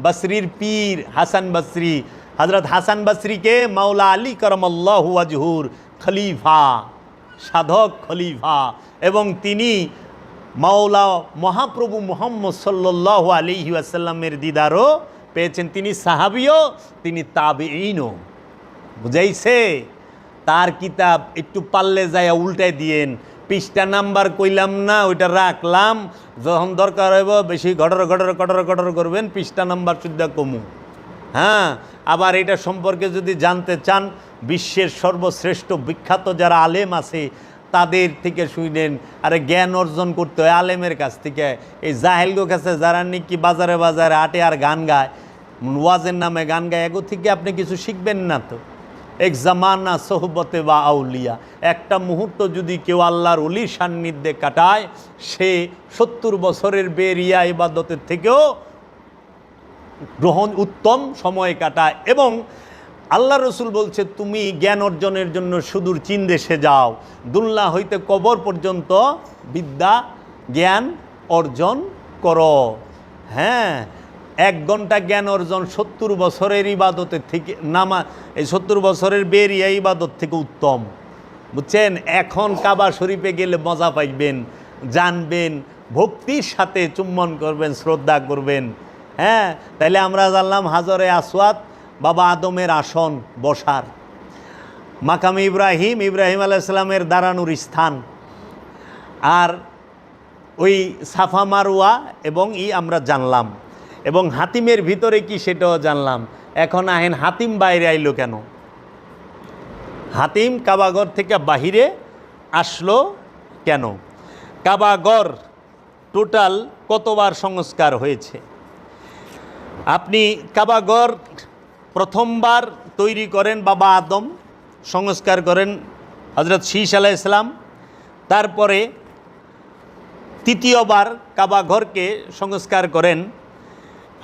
বসরির পীর হাসান বসরি। হজরত হাসান বসরিকে মাওলা আলী করমল্লাহু ওয়াজহুর খলিফা, সাধক খলিফা, এবং তিনি মাওলা মহাপ্রভু মুহাম্মদ সাল্লাল্লাহু আলাইহি ওয়াসাল্লামের দিদারও পেয়েছেন। তিনি সাহাবিও, তিনি তাবেঈনও। বুঝাইছে? তার কিতাব একটু পারলে যায় উল্টাই দিয়েন, পৃষ্ঠা নাম্বার কইলাম না, ওইটা রাখলাম, যখন দরকার হইব বেশি ঘটর করবেন, পৃষ্ঠা নাম্বার শুদ্ধ কমু। হ্যাঁ, আবার এটা সম্পর্কে যদি জানতে চান, বিশ্বের সর্বশ্রেষ্ঠ বিখ্যাত যারা আলেম আছে তাদের থেকে শুনেন। আরে জ্ঞান অর্জন করতে হয় আলেমের কাছ থেকে। এই জাহেলগো কাছে যারা নাকি বাজারে আটে আর গান গায়, ওয়াজের নামে গান গায়, এগো থেকে আপনি কিছু শিখবেন না তো। এক জামানা সোহবতে বা আউলিয়া, একটা মুহূর্ত যদি কেউ আল্লাহর ওলির সান্নিধ্যে কাটায়, সে 70 বছরের বেরিয়া ইবাদতের থেকেও উত্তম সময় কাটায়। এবং আল্লাহ রসুল বলছে, তুমি জ্ঞান অর্জনের জন্য সুদূর চীন দেশে যাও, দুনিয়া হইতে কবর পর্যন্ত বিদ্যা জ্ঞান অর্জন করো। হ্যাঁ, 1 ঘন্টা জ্ঞান অর্জন 70 বছরের ইবাদতের থেকে এই 70 বছরের বেরিয়া ইবাদত থেকে উত্তম। বুঝছেন? এখন কাবা শরীফে গেলে মজা পাইবেন, জানবেন, ভক্তির সাথে চুম্বন করবেন, শ্রদ্ধা করবেন। হ্যাঁ, তাইলে আমরা জানলাম হাজরে আসওয়াদ বাবা আদমের আসন বসার, মাকামে ইব্রাহিম আলাইহিস সালামের দাঁড়ানোর স্থান, আর ওই সাফা মারওয়া এবং আমরা জানলাম, এবং হাতিমের ভিতরে কি সেটাও জানলাম। এখন আহেন হাতিম বাইরে আইলো কেন? হাতিম কাবাগর থেকে বাহিরে আসলো কেন? কাবাগর টোটাল কতবার সংস্কার হয়েছে? আপনি কাবাগর প্রথমবার তৈরি করেন বাবা আদম, সংস্কার করেন হজরত শীশ আলাইহিস সালাম। তারপরে তৃতীয়বার কাবাঘরকে সংস্কার করেন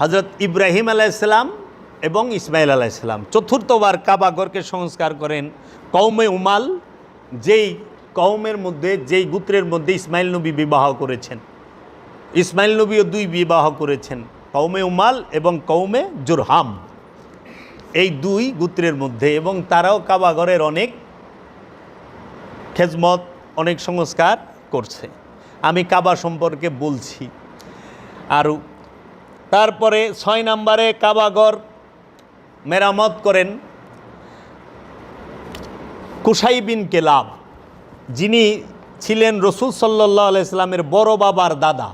হজরত ইব্রাহিম আলাইহিস সালাম এবং ইসমাইল আলাইহিস সালাম। চতুর্থবার কাবাঘরকে সংস্কার করেন কওমে উমাল, যেই কওমের মধ্যে, যেই গোত্রের মধ্যে ইসমাইল নবী বিবাহ করেছেন। ইসমাইল নবীও 2 বিবাহ করেছেন, কওমে উমাল এবং কওমে জুরহাম, এই 2 গোত্রের মধ্যে। এবং তারাও কাবাঘরের অনেক খেজমত, অনেক সংস্কার করছে। আমি কাবা সম্পর্কে বলছি। আর তারপরে 6 নম্বরে কাবাঘর মেরামত করেন কুসাই বিন কেলাব, যিনি ছিলেন রসুল সাল্লাল্লাহু আলাইহি সাল্লামের বড় বাবার দাদা।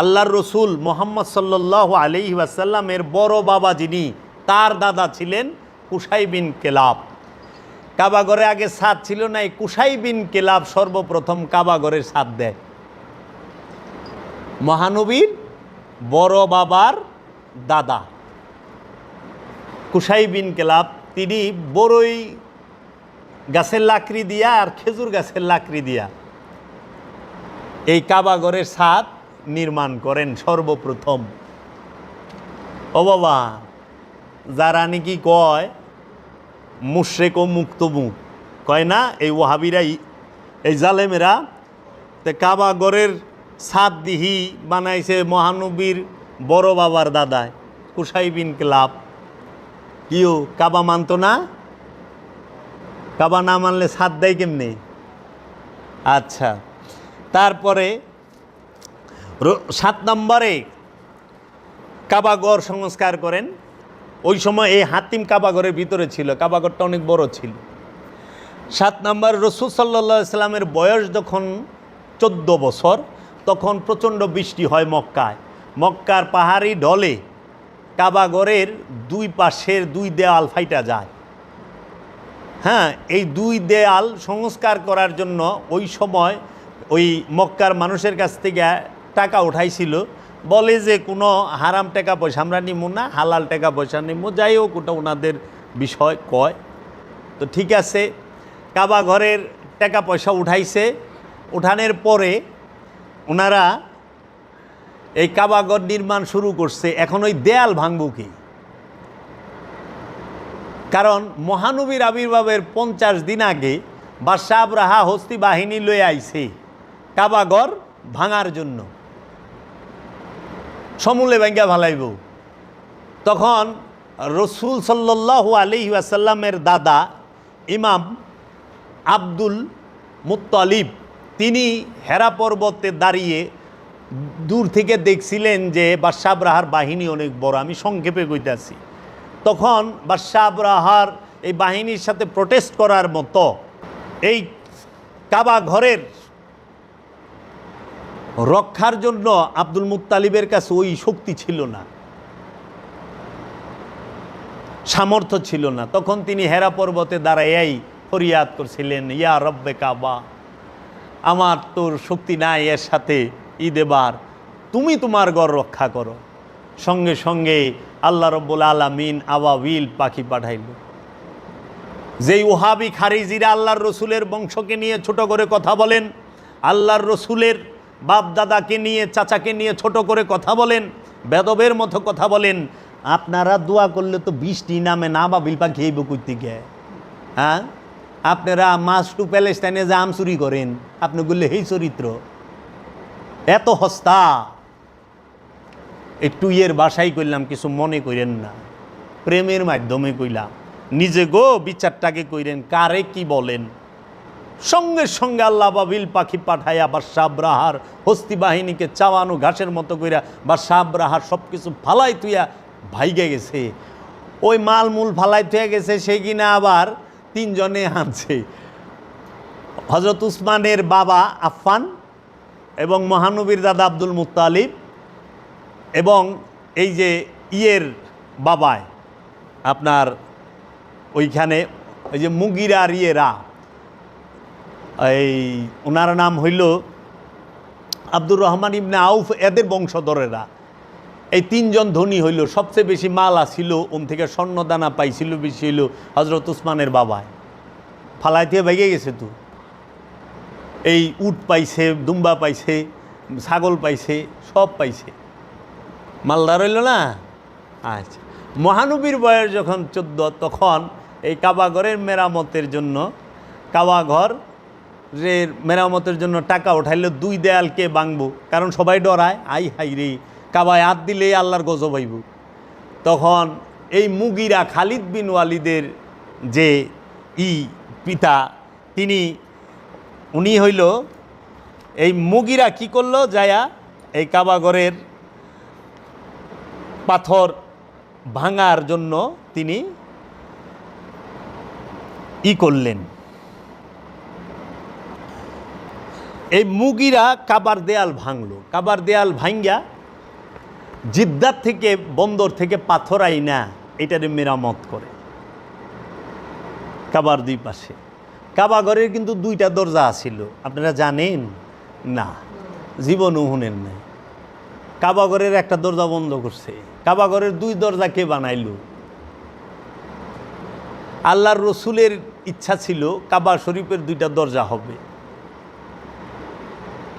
আল্লাহর রসুল মুহাম্মদ সাল্লাল্লাহু আলাইহি ওয়াসাল্লামের বড় বাবা যিনি, তার দাদা ছিলেন কুসাই বিন কেলাব। কাবাঘরে আগে ছাদ ছিল না, এই কুসাই বিন কেলাব সর্বপ্রথম কাবাঘরের ছাদ দেয়। মহানবীর বড় বাবার দাদা কুসাই বিন কেলাব, তিনি বড়ই গাছের লাকড়ি দিয়া আর খেজুর গাছের লাকড়ি দিয়া এই কাবাঘরের ছাদ নির্মাণ করেন সর্বপ্রথম। ও বাবা, যারা নাকি কয় মুশরিক ও মুক্তমুখ কয় না, এই ওয়াহাবিরাই, এই জালেমেরা, তে কাবাঘরের ছাদ দিহি বানাইছে মহানবীর বড় বাবার দাদায় কুসাই বিন কেলাব। কিও কাবা মানতো না? কাবা না মানলে ছাদ দেয় কেমনে? আচ্ছা, তারপরে 7 নম্বরে কাবাঘর সংস্কার করেন। ওই সময় এই হাতিম কাবাঘরের ভিতরে ছিল, কাবাঘরটা অনেক বড় ছিল। 7 নম্বর, রসুল সাল্লাল্লাহু আলাইহি সাল্লামের বয়স যখন 14 বছর, তখন প্রচণ্ড বৃষ্টি হয় মক্কায়। মক্কার পাহাড়ি ঢলে কাবাঘরের 2 পাশের 2 দেয়াল ফাইটা যায়। হ্যাঁ, এই 2 দেয়াল সংস্কার করার জন্য ওই সময় ওই মক্কার মানুষের কাছ থেকে টাকা উঠাইছিল। বলে যে কোনো হারাম টাকা পয়সা আমরা নিব না, হালাল টাকা পয়সা নিব, যাই হোক ওটা ওনাদের বিষয় কয়। তো ঠিক আছে, কাবাঘরের টাকা পয়সা উঠাইছে। উঠানোর পরে ওনারা এই কাবাগর নির্মাণ শুরু করছে। এখন ওই দেয়াল ভাঙব কি? কারণ মহানবীর আবির্ভাবের 50 দিন আগে বাদশাহ আবরাহা হস্তি বাহিনী লয়ে আইছে কাবাগর ভাঙার জন্য, সমূলে ভাঙ্গা ভালাইব। তখন রসুল সাল্লাল্লাহু আলাইহি ওয়াসাল্লামের দাদা ইমাম আব্দুল মুত্তালিব তিনি হেরা পর্বতে দাঁড়িয়ে দূর থেকে দেখছিলেন যে বাদশাহ আবরাহার বাহিনী অনেক বড়। আমি সংক্ষেপে কইতাছি। তখন বাদশাহ আবরাহার এই বাহিনীর সাথে প্রোটেস্ট করার মতো এই কাবা ঘরের রক্ষার জন্য আব্দুল মুত্তালিবের কাছে ওই শক্তি ছিল না, সামর্থ্য ছিল না। তখন তিনি হেরা পর্বতে দাঁড়াইয়াই ফরিয়াদ করছিলেন, ইয়া রব্বে কাবা, আমার তোর শক্তি নাই এর সাথে দেবার, তুমি তোমার ঘর রক্ষা করো। সঙ্গে সঙ্গে আল্লাহ রব্বুল আলামিন আবাবিল পাখি পাঠাইল। যেই ওহাবি খারিজিরা আল্লাহর রসুলের বংশকে নিয়ে ছোট করে কথা বলেন, আল্লাহর রসুলের বাপ দাদাকে নিয়ে চাচাকে নিয়ে ছোট করে কথা বলেন, বেদবের মতো কথা বলেন, আপনারা দোয়া করলে তো বৃষ্টি নামে না, আবাবিল পাখি এই বকুইতে গে। হ্যাঁ, আপনারা মাস টু প্যালেস্টাইনে যে আম চুরি করেন, আপনি বললে এই চরিত্র এত হস্তা। একটু বাসাই কইলাম, কিছু মনে করেন না, প্রেমের মাধ্যমে কইলাম। নিজে গো বিচারটাকে কইরেন, কারে কি বলেন। সঙ্গে সঙ্গে আল্লাহ বাবিল পাখি পাঠাইয়া বাদশাহ আবরাহার হস্তি বাহিনীকে চাওয়ানো ঘাসের মতো কইরা বাদশাহ আবরাহার সব কিছু ফালাই তুইয়া ভাইগে গেছে। ওই মালমূল ফালাই তুইয়া গেছে, সে কিনা আবার 3 জনে আনছে, হজরত উসমানের বাবা আফফান এবং মহানবীর দাদা আব্দুল মুত্তালিব এবং এই যে বাবায় আপনার ওইখানে ওই যে মুগিরার এই ওনার নাম হইল আব্দুর রহমান ইবনে আউফ, এদের বংশধরেরা। এই 3 জন ধনী হইল। সবচেয়ে বেশি মাল আসিল, ওন থেকে স্বর্ণদানা পাইছিল বেশি হইল হজরত উসমানের বাবায়। ফালাইতে ভেগে গেছে তো, এই উট পাইছে, দুম্বা পাইছে, ছাগল পাইছে, সব পাইছে, মালদার হইল না। আচ্ছা, মহানবীর বয়স যখন 14, তখন এই কাবাঘরের মেরামতের জন্য, কাবাঘরের মেরামতের জন্য টাকা উঠাইলো। 2 দেয়ালকে ভাঙবো, কারণ সবাই ডরায়, আই হাই রে কাবায় হাত দিলেই আল্লাহর গজব হইব। তখন এই মুগিরা, খালিদ বিন ওয়ালিদের যে পিতা, উনি হইল এই মুগিরা কি করলো, যায়া এই কাবাঘরের পাথর ভাঙার জন্য তিনি করলেন। এই মুগিরা কাবার দেয়াল ভাঙলো। কাবার দেয়াল ভাঙ্গা জিদ্দার থেকে, বন্দর থেকে পাথর আইনা এটারে মেরামত করে কাবার 2 পাশে। কাবাঘরের কিন্তু 2টা দরজা আছিল, আপনারা জানেন না? জীবনও শুনেন নাই। কাবাঘরের একটা দরজা বন্ধ করছে। কাবাঘরের 2 দরজা কে বানাইল? আল্লাহর রসুলের ইচ্ছা ছিল কাবা শরীফের 2টা দরজা হবে।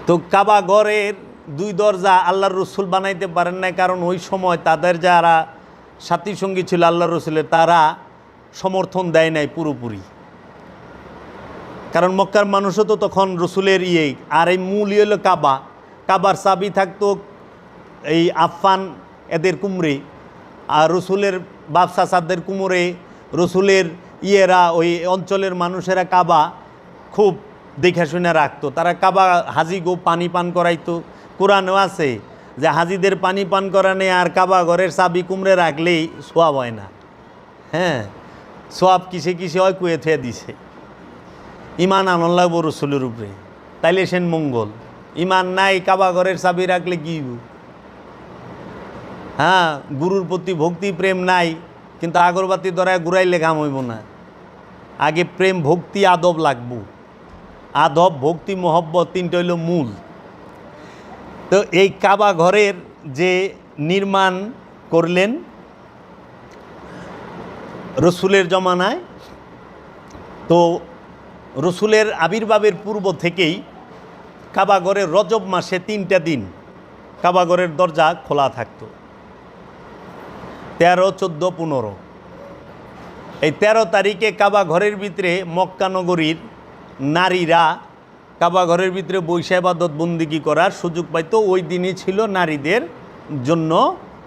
তো কাবাঘরের 2 দরজা আল্লাহর রসুল বানাইতে পারেন না, কারণ ওই সময় তাদের যারা সাথী সঙ্গী ছিল আল্লাহর রসুলের, তারা সমর্থন দেয় নাই পুরোপুরি। কারণ মক্কার মানুষও তো তখন রসুলের আর এই মূল হলো কাবা। কাবার চাবি থাকতো এই আফফান এদের কুমরে, আর রসুলের বাপ চাচাদের কুমরে। রসুলের ওই অঞ্চলের মানুষেরা কাবা খুব দেখাশুনে রাখতো। তারা কাবা হাজিগো পানি পান করাইতো। কোরআনেও আছে যে হাজিদের পানি পান করানে আর কাবা ঘরের চাবি কুমড়ে রাখলেই সোয়াব হয় না। হ্যাঁ, সোয়াব কিসে কিসে হয় কুয়ে থুয়ে দিছে। ইমান আনন্দ লাগবো রসুলের উপরে, তাইলে সেন মঙ্গল। ইমান নাই, কাবা ঘরের চাবি রাখলে কি? হ্যাঁ, গুরুর প্রতি ভক্তি প্রেম নাই, কিন্তু আগরবাতি ধরায় ঘুরাইলে কাম হইব না। আগে প্রেম ভক্তি আদব লাগবো। আদব ভক্তি মহব্বত 3টা হইল মূল। তো এই কাবা ঘরের যে নির্মাণ করলেন রসুলের জমানায়, তো রসুলের আবির্ভাবের পূর্ব থেকেই কাবাগরের রজব মাসে 3টা দিন কাবাগরের দরজা খোলা থাকতো, 13, 14, 15। এই 13 তারিখে কাবা ঘরের ভিতরে মক্কা নগরীর নারীরা কাবা ঘরের ভিতরে বৈশা ইবাদত বন্দিগি করার সুযোগ পাইতো। ওই দিনই ছিল নারীদের জন্য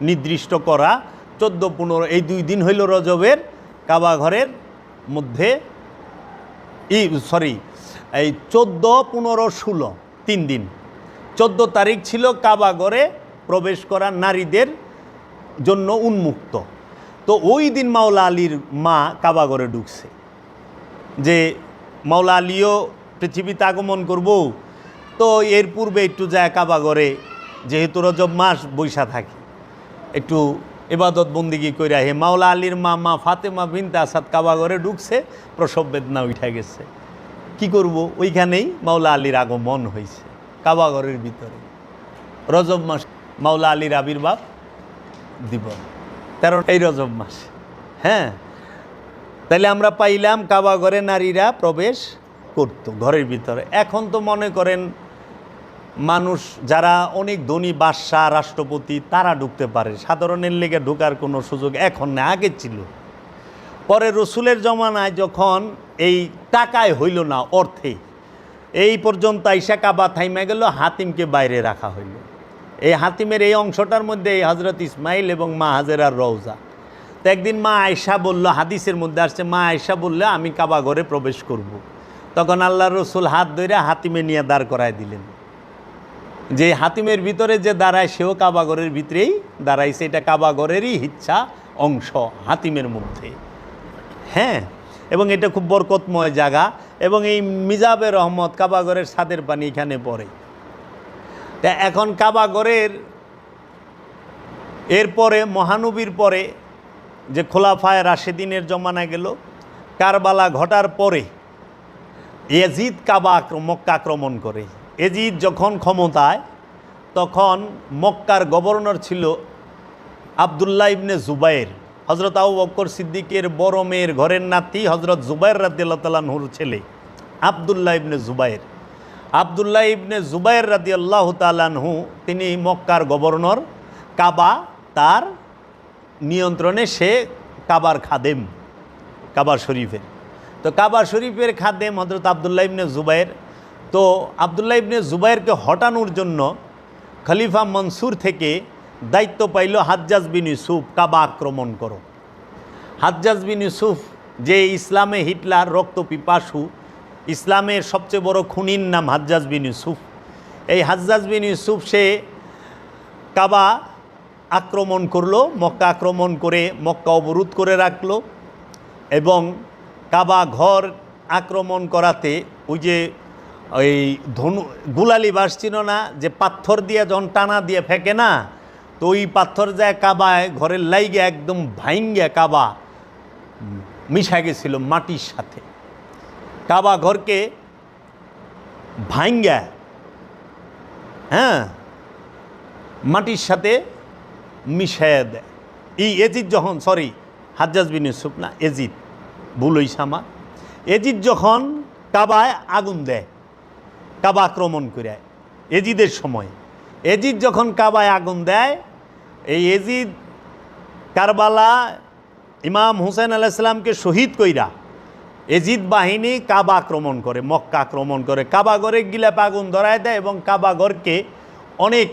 নির্দিষ্ট করা। 14, 15 এই 2 দিন হইল রজবের কাবা ঘরের মধ্যে এই 14, 15, 16 3 দিন। 14 তারিখ ছিল কাবা ঘরে প্রবেশ করা নারীদের জন্য উন্মুক্ত। তো ওই দিন মাওলা আলীর মা কাবা ঘরে ঢুকছে, যে মাওলা আলীও পৃথিবীতে আগমন করব, তো এর পূর্বে একটু যায় কাবা ঘরে, যেহেতু রজব মাস বৈশা থাকে, একটু ইবাদত বন্দিগি কইরা হে। মাওলা আলীর মা ফাতেমা বিনতে আসাদ কাবা ঘরে ঢুকছে, প্রসব বেদনা উঠা গেছে। কি করব, ওইখানেই মাওলা আলীর আগমন হয়েছে কাবা ঘরের ভিতরে। রজব মাস মাওলা আলীর আবির্ভাব দিবস 13 এই রজব মাস। হ্যাঁ, তাহলে আমরা পাইলাম কাবা ঘরে নারীরা প্রবেশ করত ঘরের ভিতরে। এখন তো মনে করেন মানুষ যারা অনেক ধনী বাদশাহ রাষ্ট্রপতি তারা ঢুকতে পারে, সাধারণের লেগে ঢোকার কোনো সুযোগ এখন না, আগে ছিল। পরে রসুলের জমানায় যখন এই টাকায় হইল না, অর্থে, এই পর্যন্ত আইসা কাবা থাইমা গেল, হাতিমকে বাইরে রাখা হইল। এই হাতিমের এই অংশটার মধ্যে এই হজরত ইসমাইল এবং মা হাজেরার রওজা। তো একদিন মা আয়েশা বলল, হাদিসের মধ্যে আসছে, মা আয়েশা বললে আমি কাবা ঘরে প্রবেশ করব। তখন আল্লাহর রসুল হাত ধরে হাতিমে নিয়ে দাঁড় করায় দিলেন। যে হাতিমের ভিতরে যে দাঁড়ায় সেও কাবা ঘরের ভিতরেই দাঁড়াইছে, এটা কাবা ঘরেরই ইচ্ছা অংশ হাতিমের মধ্যে। হ্যাঁ, এবং এটা খুব বরকতময় জায়গা, এবং এই মিজাবে রহমত কাবা ঘরের ছাদের পানি এখানে পড়ে। তা এখন কাবা ঘরের এরপরে মহানবীর পরে যে খোলাফায়ে রাশেদিনের জমানা গেল, কারবালা ঘটার পরে এজিদ মক্কা আক্রমণ করে। এজিদ যখন ক্ষমতায়, তখন মক্কার গভর্নর ছিল আবদুল্লাহ ইবনে জুবাইর, হজরত আবু বকর সিদ্দিকের বড় মেয়ের ঘরের নাতি হজরত জুবাইর রাদিয়াল্লাহু তাআলা আনহুর ছেলে আবদুল্লাহ ইবনে জুবাইর। আবদুল্লাহ ইবনে জুবাইর রাদিয়াল্লাহু তাআলা আনহু তিনি মক্কার গভর্নর। কাবা তার নিয়ন্ত্রণে, সে কাবার খাদেম, কাবা শরীফের। তো কাবা শরীফের খাদেম হজরত আবদুল্লাহ ইবনে জুবাইর। তো আবদুল্লাহ ইবনে জুবাইরকে হটানোর জন্য খলিফা মনসুর থেকে দায়িত্ব পাইল হাজ্জাজ বিন ইউসুফ, কাবা আক্রমণ করো। হাজ্জাজ বিন ইউসুফ, যে ইসলামে হিটলার রক্তপিপাসু, ইসলামের সবচেয়ে বড় খুনির নাম হাজ্জাজ বিন ইউসুফ। এই হাজ্জাজ বিন ইউসুফ সে কাবা আক্রমণ করলো, মক্কা আক্রমণ করে মক্কা অবরোধ করে রাখলো। এবং কাবা ঘর আক্রমণ করাতে ওই যে ওই গুলালি বাস ছিল না, যে পাথর দিয়ে যখন টানা দিয়ে ফেঁকে না, তো ওই পাথর যায় কাবায় ঘরের লাইগে একদম ভাইঙ্গা কাবা মিশা গেছিল মাটির সাথে। কাবা ঘরকে ভাইঙ্গা, হ্যাঁ, মাটির সাথে মিশাইয়া দেয়। এই এজিদ যখন, হাজ্জাজ বিন ইউসুফ না, এজিদ, ভুল হইছে আমার। এজিদ যখন কাবায় আগুন দেয়, কাবা আক্রমণ করে এজিদের সময়, এজিদ যখন কাবায় আগুন দেয়, এই এজিদ কারবালা ইমাম হুসেন আলাইহিস সালামকে শহীদ কইরা এজিদ বাহিনী কাবা আক্রমণ করে, মক্কা আক্রমণ করে, কাবা ঘরে গিলাপ আগুন ধরায় দেয় এবং কাবা ঘরকে অনেক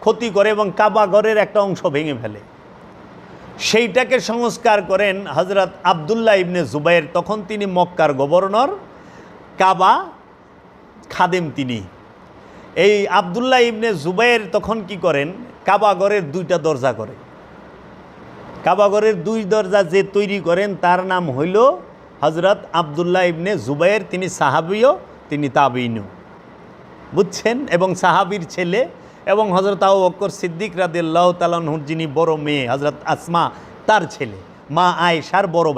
ক্ষতি করে এবং কাবা ঘরের একটা অংশ ভেঙে ফেলে। সেইটাকে সংস্কার করেন হজরত আবদুল্লাহ ইবনে জুবাইর। তখন তিনি মক্কার গভর্নর, কাবা খাদেম তিনি। এই আবদুল্লাহ ইবনে জুবাইর তখন কি করেন, কাবা ঘরের 2টা দরজা করে। কাবা ঘরের 2 দরজা যে তৈরি করেন তার নাম হইল হজরত আবদুল্লাহ ইবনে জুবাইর। তিনি সাহাবিও, তিনি তাবিঈনও, বুঝছেন, এবং সাহাবীর ছেলে, এবং হজরত আবু বকর সিদ্দিক রাদিয়াল্লাহু তাআলা আনহুর যিনি বড় মেয়ে হজরত আসমা, তার ছেলে, মা আয়েশার বড়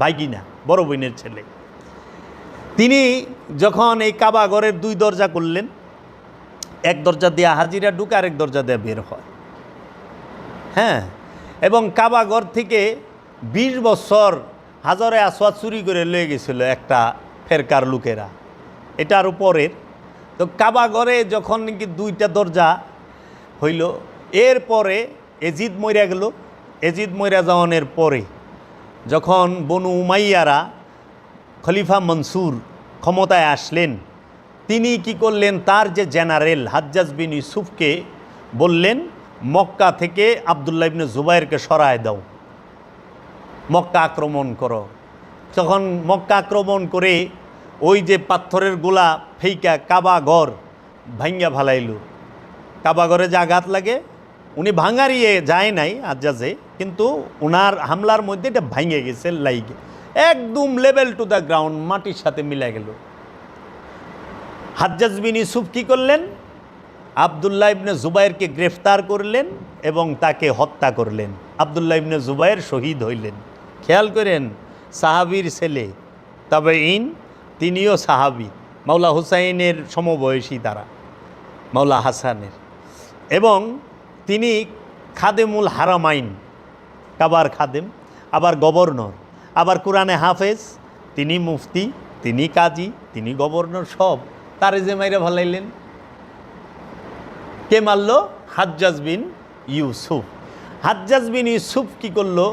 ভাগিনা, বড় বোনের ছেলে। তিনি যখন এই কাবা ঘরের 2 দরজা করলেন, এক দরজা দিয়ে হাজিরা ঢুকে, আরেক দরজা দিয়ে বের হয়। হ্যাঁ, এবং কাবা ঘর থেকে 20 বছর হাজরে আসওয়াদ চুরি করে লয়ে গেছিল একটা ফেরকার লোকেরা। এটা আরও পরের। তো কাবা ঘরে যখন নাকি 2টা দরজা হইল, এরপরে এজিদ মইরা গেল। এজিদ মইরা যাওয়ানোর পরে যখন বনু উমাইয়ারা খলিফা মনসুর ক্ষমতায় আসলেন, তিনি কি করলেন, তার যে জেনারেল হাজ্জাজ বিন ইউসুফকে বললেন, মক্কা থেকে আবদুল্লাহ ইবনে জুবাইরকে সরায় দাও, মক্কা আক্রমণ করো। তখন মক্কা আক্রমণ করে ওই যে পাথরের গোলা ফেইকা কাবা ঘর ভাঙ্গা ফালাইল। কাবা ঘরে যে আঘাত লাগে, উনি ভাঙারিয়ে যায় নাই হাজ্জাজে, কিন্তু ওনার হামলার মধ্যে এটা ভাঙে গেছে, লাইগে একদম লেভেল টু দ্য গ্রাউন্ড, মাটির সাথে মিলে গেল। হাজ্জাজ বিন ইউসুফ কী করলেন, আবদুল্লাহ ইবনে জুবাইরকে গ্রেফতার করলেন এবং তাকে হত্যা করলেন। আবদুল্লাহ ইবনে জুবাইর শহীদ হইলেন। খেয়াল করেন, সাহাবীর ছেলে, তবে তিনিও সাহাবী, মাওলা হুসাইনের সমবয়সী তারা, মাওলা হাসানের, এবং তিনি খাদেমুল হারামাইন, কাবার খাদেম, আবার গভর্নর, আবার কোরআনে হাফেজ, তিনি মুফতি, তিনি কাজী, তিনি গভর্নর, সব তারে যে মাইরা ভালাইলেন। কে মারল? হাজ্জাজ বিন ইউসুফ। হাজ্জাজ বিন ইউসুফ কি করলো,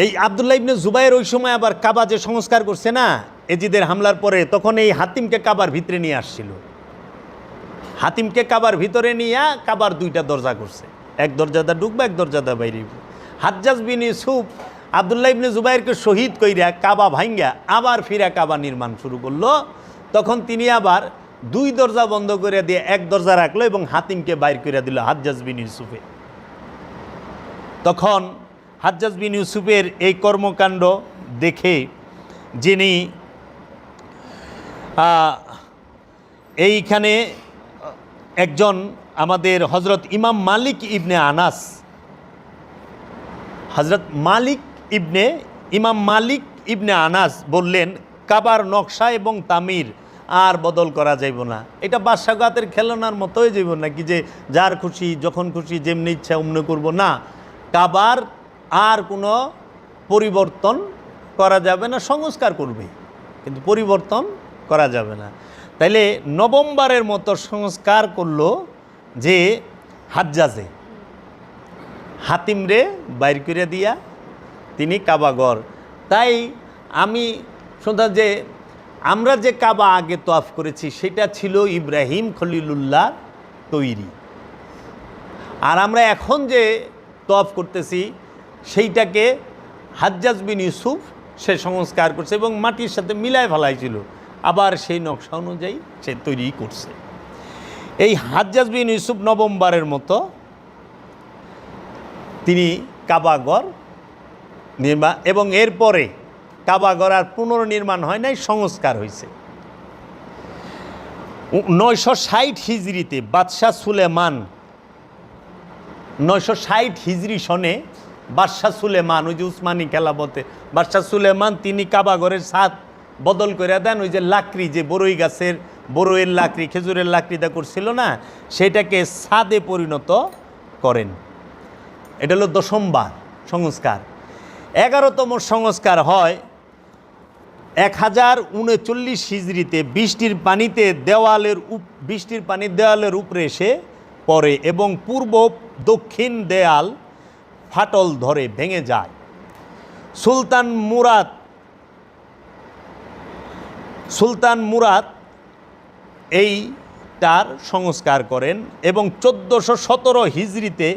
এই আবদুল্লাহ ইবনে জুবাইর ওই সময় আবার কাবা যে সংস্কার করছে না এজিদের হামলার পরে, তখন এই হাতিমকে কাবার ভিতরে নিয়ে আসছিল। হাতিমকে কাবার ভিতরে নিয়ে কাবার 2টা দরজা করছে, এক দরজাটা ঢুকবে, এক দরজাটা বাইরে। হাজ্জাজ বিন ইউসুফ আবদুল্লাহ ইবনে জুবাইরকে শহীদ কইরা কাবা ভাঙ্গা আবার ফিরা কাবা নির্মাণ শুরু করলো। তখন তিনি আবার 2 দরজা বন্ধ করে দিয়ে 1 দরজা রাখলো এবং হাতিমকে বাইর করে দিল হাজ্জাজ বিন ইউসুফে। তখন হাজ্জাজ বিন ইউসুফের এই কর্মকাণ্ড দেখে যিনি এইখানে একজন আমাদের হজরত ইমাম মালিক ইবনে আনাস, হজরত ইমাম মালিক ইবনে আনাস বললেন, কাবার নকশা এবং তামির আর বদল করা যাইব না। এটা বাদশাগাতের খেলনার মতোই যাইব না, কি যে যার খুশি যখন খুশি যেমনি ইচ্ছা অমনি করব না। কাবার আর কোনো পরিবর্তন করা যাবে না, সংস্কার করবে কিন্তু পরিবর্তন করা যাবে না। তাইলে নভেম্বরের মতো সংস্কার করলো যে হাজ্জাজে, হাতিমরে বাইর করে দিয়া তিনি কাবাঘর। তাই আমি শুনতাম যে আমরা যে কাবা আগে তওয়াফ করেছি সেটা ছিল ইব্রাহিম খলিলুল্লাহ তৈরি, আর আমরা এখন যে তওয়াফ করতেছি সেইটাকে হাজ্জাজ বিন ইউসুফ সে সংস্কার করছে এবং মাটির সাথে মিলায় ফেলাইছিল, আবার সেই নকশা অনুযায়ী সে তৈরি করছে। এই হাজ্জাজ বিন ইউসুফ নভেম্বরের মতো তিনি কাবাঘর নির্মাণ, এবং এরপরে কাবাঘর আর পুনর্নির্মাণ হয় নাই, সংস্কার হয়েছে। 960 হিজরিতে বাদশাহ সুলেমান, 960 হিজরি সনে বাদশাহ সুলেমান, ওই যে উসমানী খেলাফতে বাদশাহ সুলেমান, তিনি কাবাঘরের ছাদ বদল করে দেন। ওই যে লাকড়ি, যে বড়ই গাছের বড়ইয়ের লাকড়ি, খেজুরের লাকড়িটা করছিল না, সেটাকে ছাদে পরিণত করেন। এটা হলো 10বার সংস্কার। 11তম সংস্কার হয় 1039 হিজরিতে। বৃষ্টির পানি দেওয়ালের উপরে এসে পড়ে এবং পূর্ব দক্ষিণ দেয়াল ফাটল ধরে ভেঙে যায়। সুলতান মুরাদ এইটার সংস্কার করেন এবং 1417 হিজরিতে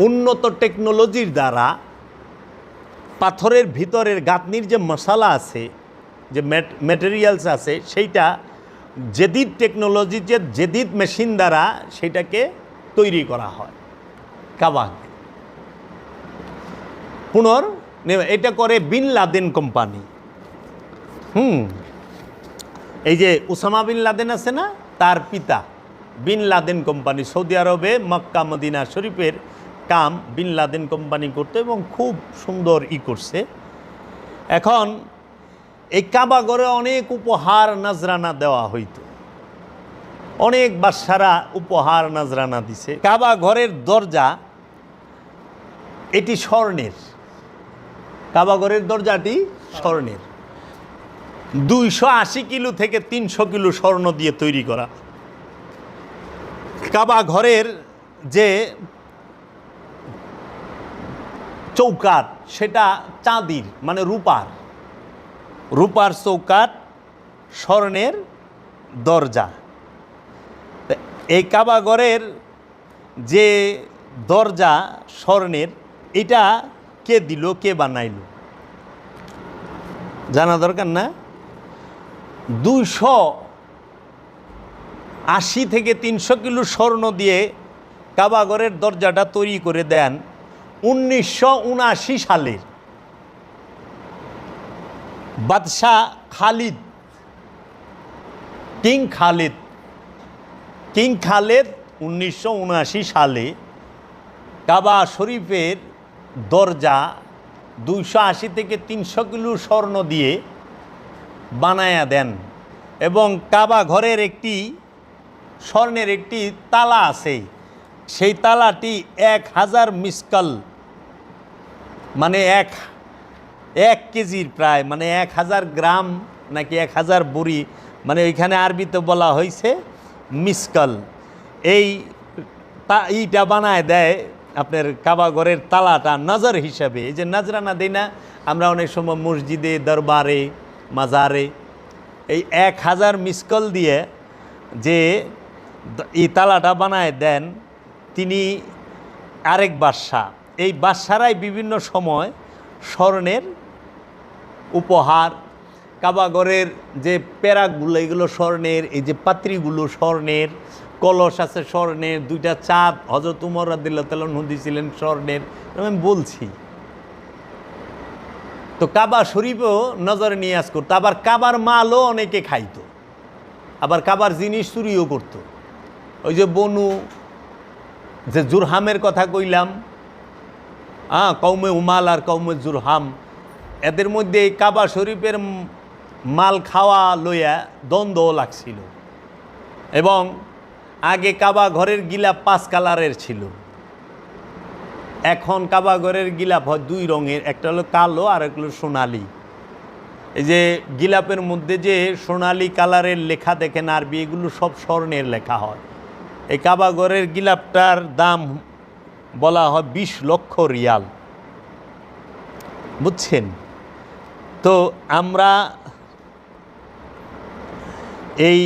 উন্নত টেকনোলজির দ্বারা পাথরের ভিতরের গাঁথনির যে মশালা আছে, যে ম্যাটেরিয়ালস আছে, সেইটা জেদিদ টেকনোলজি, যে জেদিদ মেশিন দ্বারা সেটাকে তৈরি করা হয়। কাবা এটা করে বিন লাদেন কোম্পানি। এই যে উসামা বিন লাদেন আছে না, তার পিতা বিন লাদেন কোম্পানি, সৌদি আরবে মক্কা মদিনা শরীফের কাম বিন লাদেন কোম্পানি করতো এবং খুব সুন্দর করছে। এখন এই কাবাঘরে অনেক উপহার নাজরানা দেওয়া হইতো, অনেক বাদশারা উপহার নাজরানা দিছে। কাবাঘরের দরজা এটি স্বর্ণের, কাবাঘরের দরজাটি স্বর্ণের। 280 কিলো থেকে 300 কিলো স্বর্ণ দিয়ে তৈরি করা। কাবা ঘরের যে চৌকাঠ সেটা চাঁদির মানে রূপার চৌকাঠ, স্বর্ণের দরজা। এই কাবা ঘরের যে দরজা স্বর্ণের, এটা কে দিল, কে বানাইল জানা দরকার না? 280 থেকে 300 কিলো স্বর্ণ দিয়ে কাবা ঘরের দরজাটা তৈরি করে দেন 1979 সালের বাদশাহ খালিদ, কিং খালেদ 1979 সালে কাবা শরীফের দরজা 280 থেকে 300 কিলো স্বর্ণ দিয়ে বানায়া দেন। এবং কাবা ঘরের একটি স্বর্ণের একটি তালা আছে, সেই তালাটি 1000 মিসকাল মানে এক কেজির প্রায়, মানে 1000 গ্রাম নাকি 1000 বড়ি, মানে ওইখানে আরবিতে বলা হয়েছে মিসকাল। এইটা বানায় দেয় আপনার কাবা ঘরের তালাটা নজর হিসাবে। এই যে নজরানা দিই না আমরা অনেক সময় মসজিদে, দরবারে, মাজারে, এই 1000 মিসকাল দিয়ে যে এই তালাটা বানায় দেন তিনি আরেক বাদশাহ। এই বাদশারাই বিভিন্ন সময় স্বর্ণের উপহার, কাবা ঘরের যে প্যারাকগুলো এগুলো স্বর্ণের, এই যে পাত্রীগুলো স্বর্ণের, কলস আছে স্বর্ণের, 2টা চাঁদ হযরত উমর রাদিয়াল্লাহু তাআলা আনহু দিয়েছিলেন স্বর্ণের, আমি বলছি। তো কাবা শরীফও নজরে নিয়াজ করতো। আবার কাবার মালও অনেকে খাইতো, আবার কাবার জিনিস চুরিও করতো। ওই যে বনু যে জুরহামের কথা কইলাম, কওমে উমাল আর কওমে জুরহাম, এদের মধ্যে এই কাবা শরীফের মাল খাওয়া লইয়া দ্বন্দ্ব লাগছিল। এবং আগে কাবা ঘরের গিলাপ 5 কালারের ছিল, এখন কাবা ঘরের গিলাপ হয় 2 রঙের, একটা হলো কালো আর একটা হলো সোনালি। এই যে গিলাপের মধ্যে যে সোনালি কালারের লেখা দেখেন আরবি, এগুলো সব স্বর্ণের লেখা হয়। এই কাবা ঘরের গিলাপটার দাম বলা হয় 20 লক্ষ রিয়াল, বুঝছেন? তো আমরা এই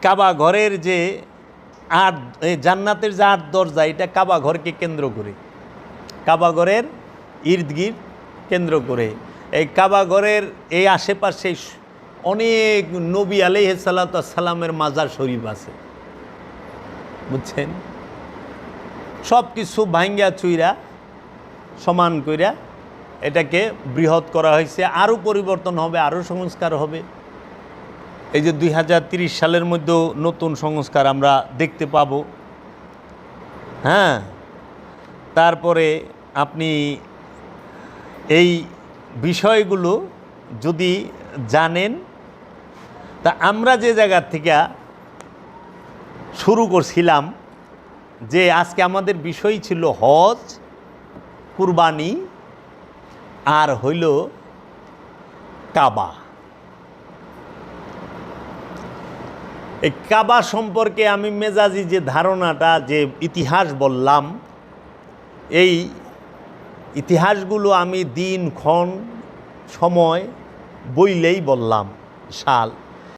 কাবা ঘরের যে জান্নাতের যে 8 দরজা, এটা কাবা ঘরকে কেন্দ্র করে, কাবা ঘরের ইর্দগির্দ কেন্দ্র করে। এই কাবা ঘরের এই আশেপাশে অনেক নবী আলাইহিস সালাতু ওয়াস সালামের মাজার শরীফ আছে, বুঝছেন? সব কিছু ভাঙ্গা চুইরা সমান কইরা এটাকে বৃহৎ করা হয়েছে। আরও পরিবর্তন হবে, আরও সংস্কার হবে। এই যে 2030 সালের মধ্যেও নতুন সংস্কার আমরা দেখতে পাব। হ্যাঁ, তারপরে আপনি এই বিষয়গুলো যদি জানেন, তা আমরা যে জায়গা থেকে শুরু করছিলাম যে আজকে আমাদের বিষয় ছিল হজ, কুরবানি আর হইল কাবা। এই কাবা সম্পর্কে আমি মেজাজি যে ধারণাটা, যে ইতিহাস বললাম, এই ইতিহাসগুলো আমি দিন, ক্ষণ, সময় বইলেই বললাম, সাল।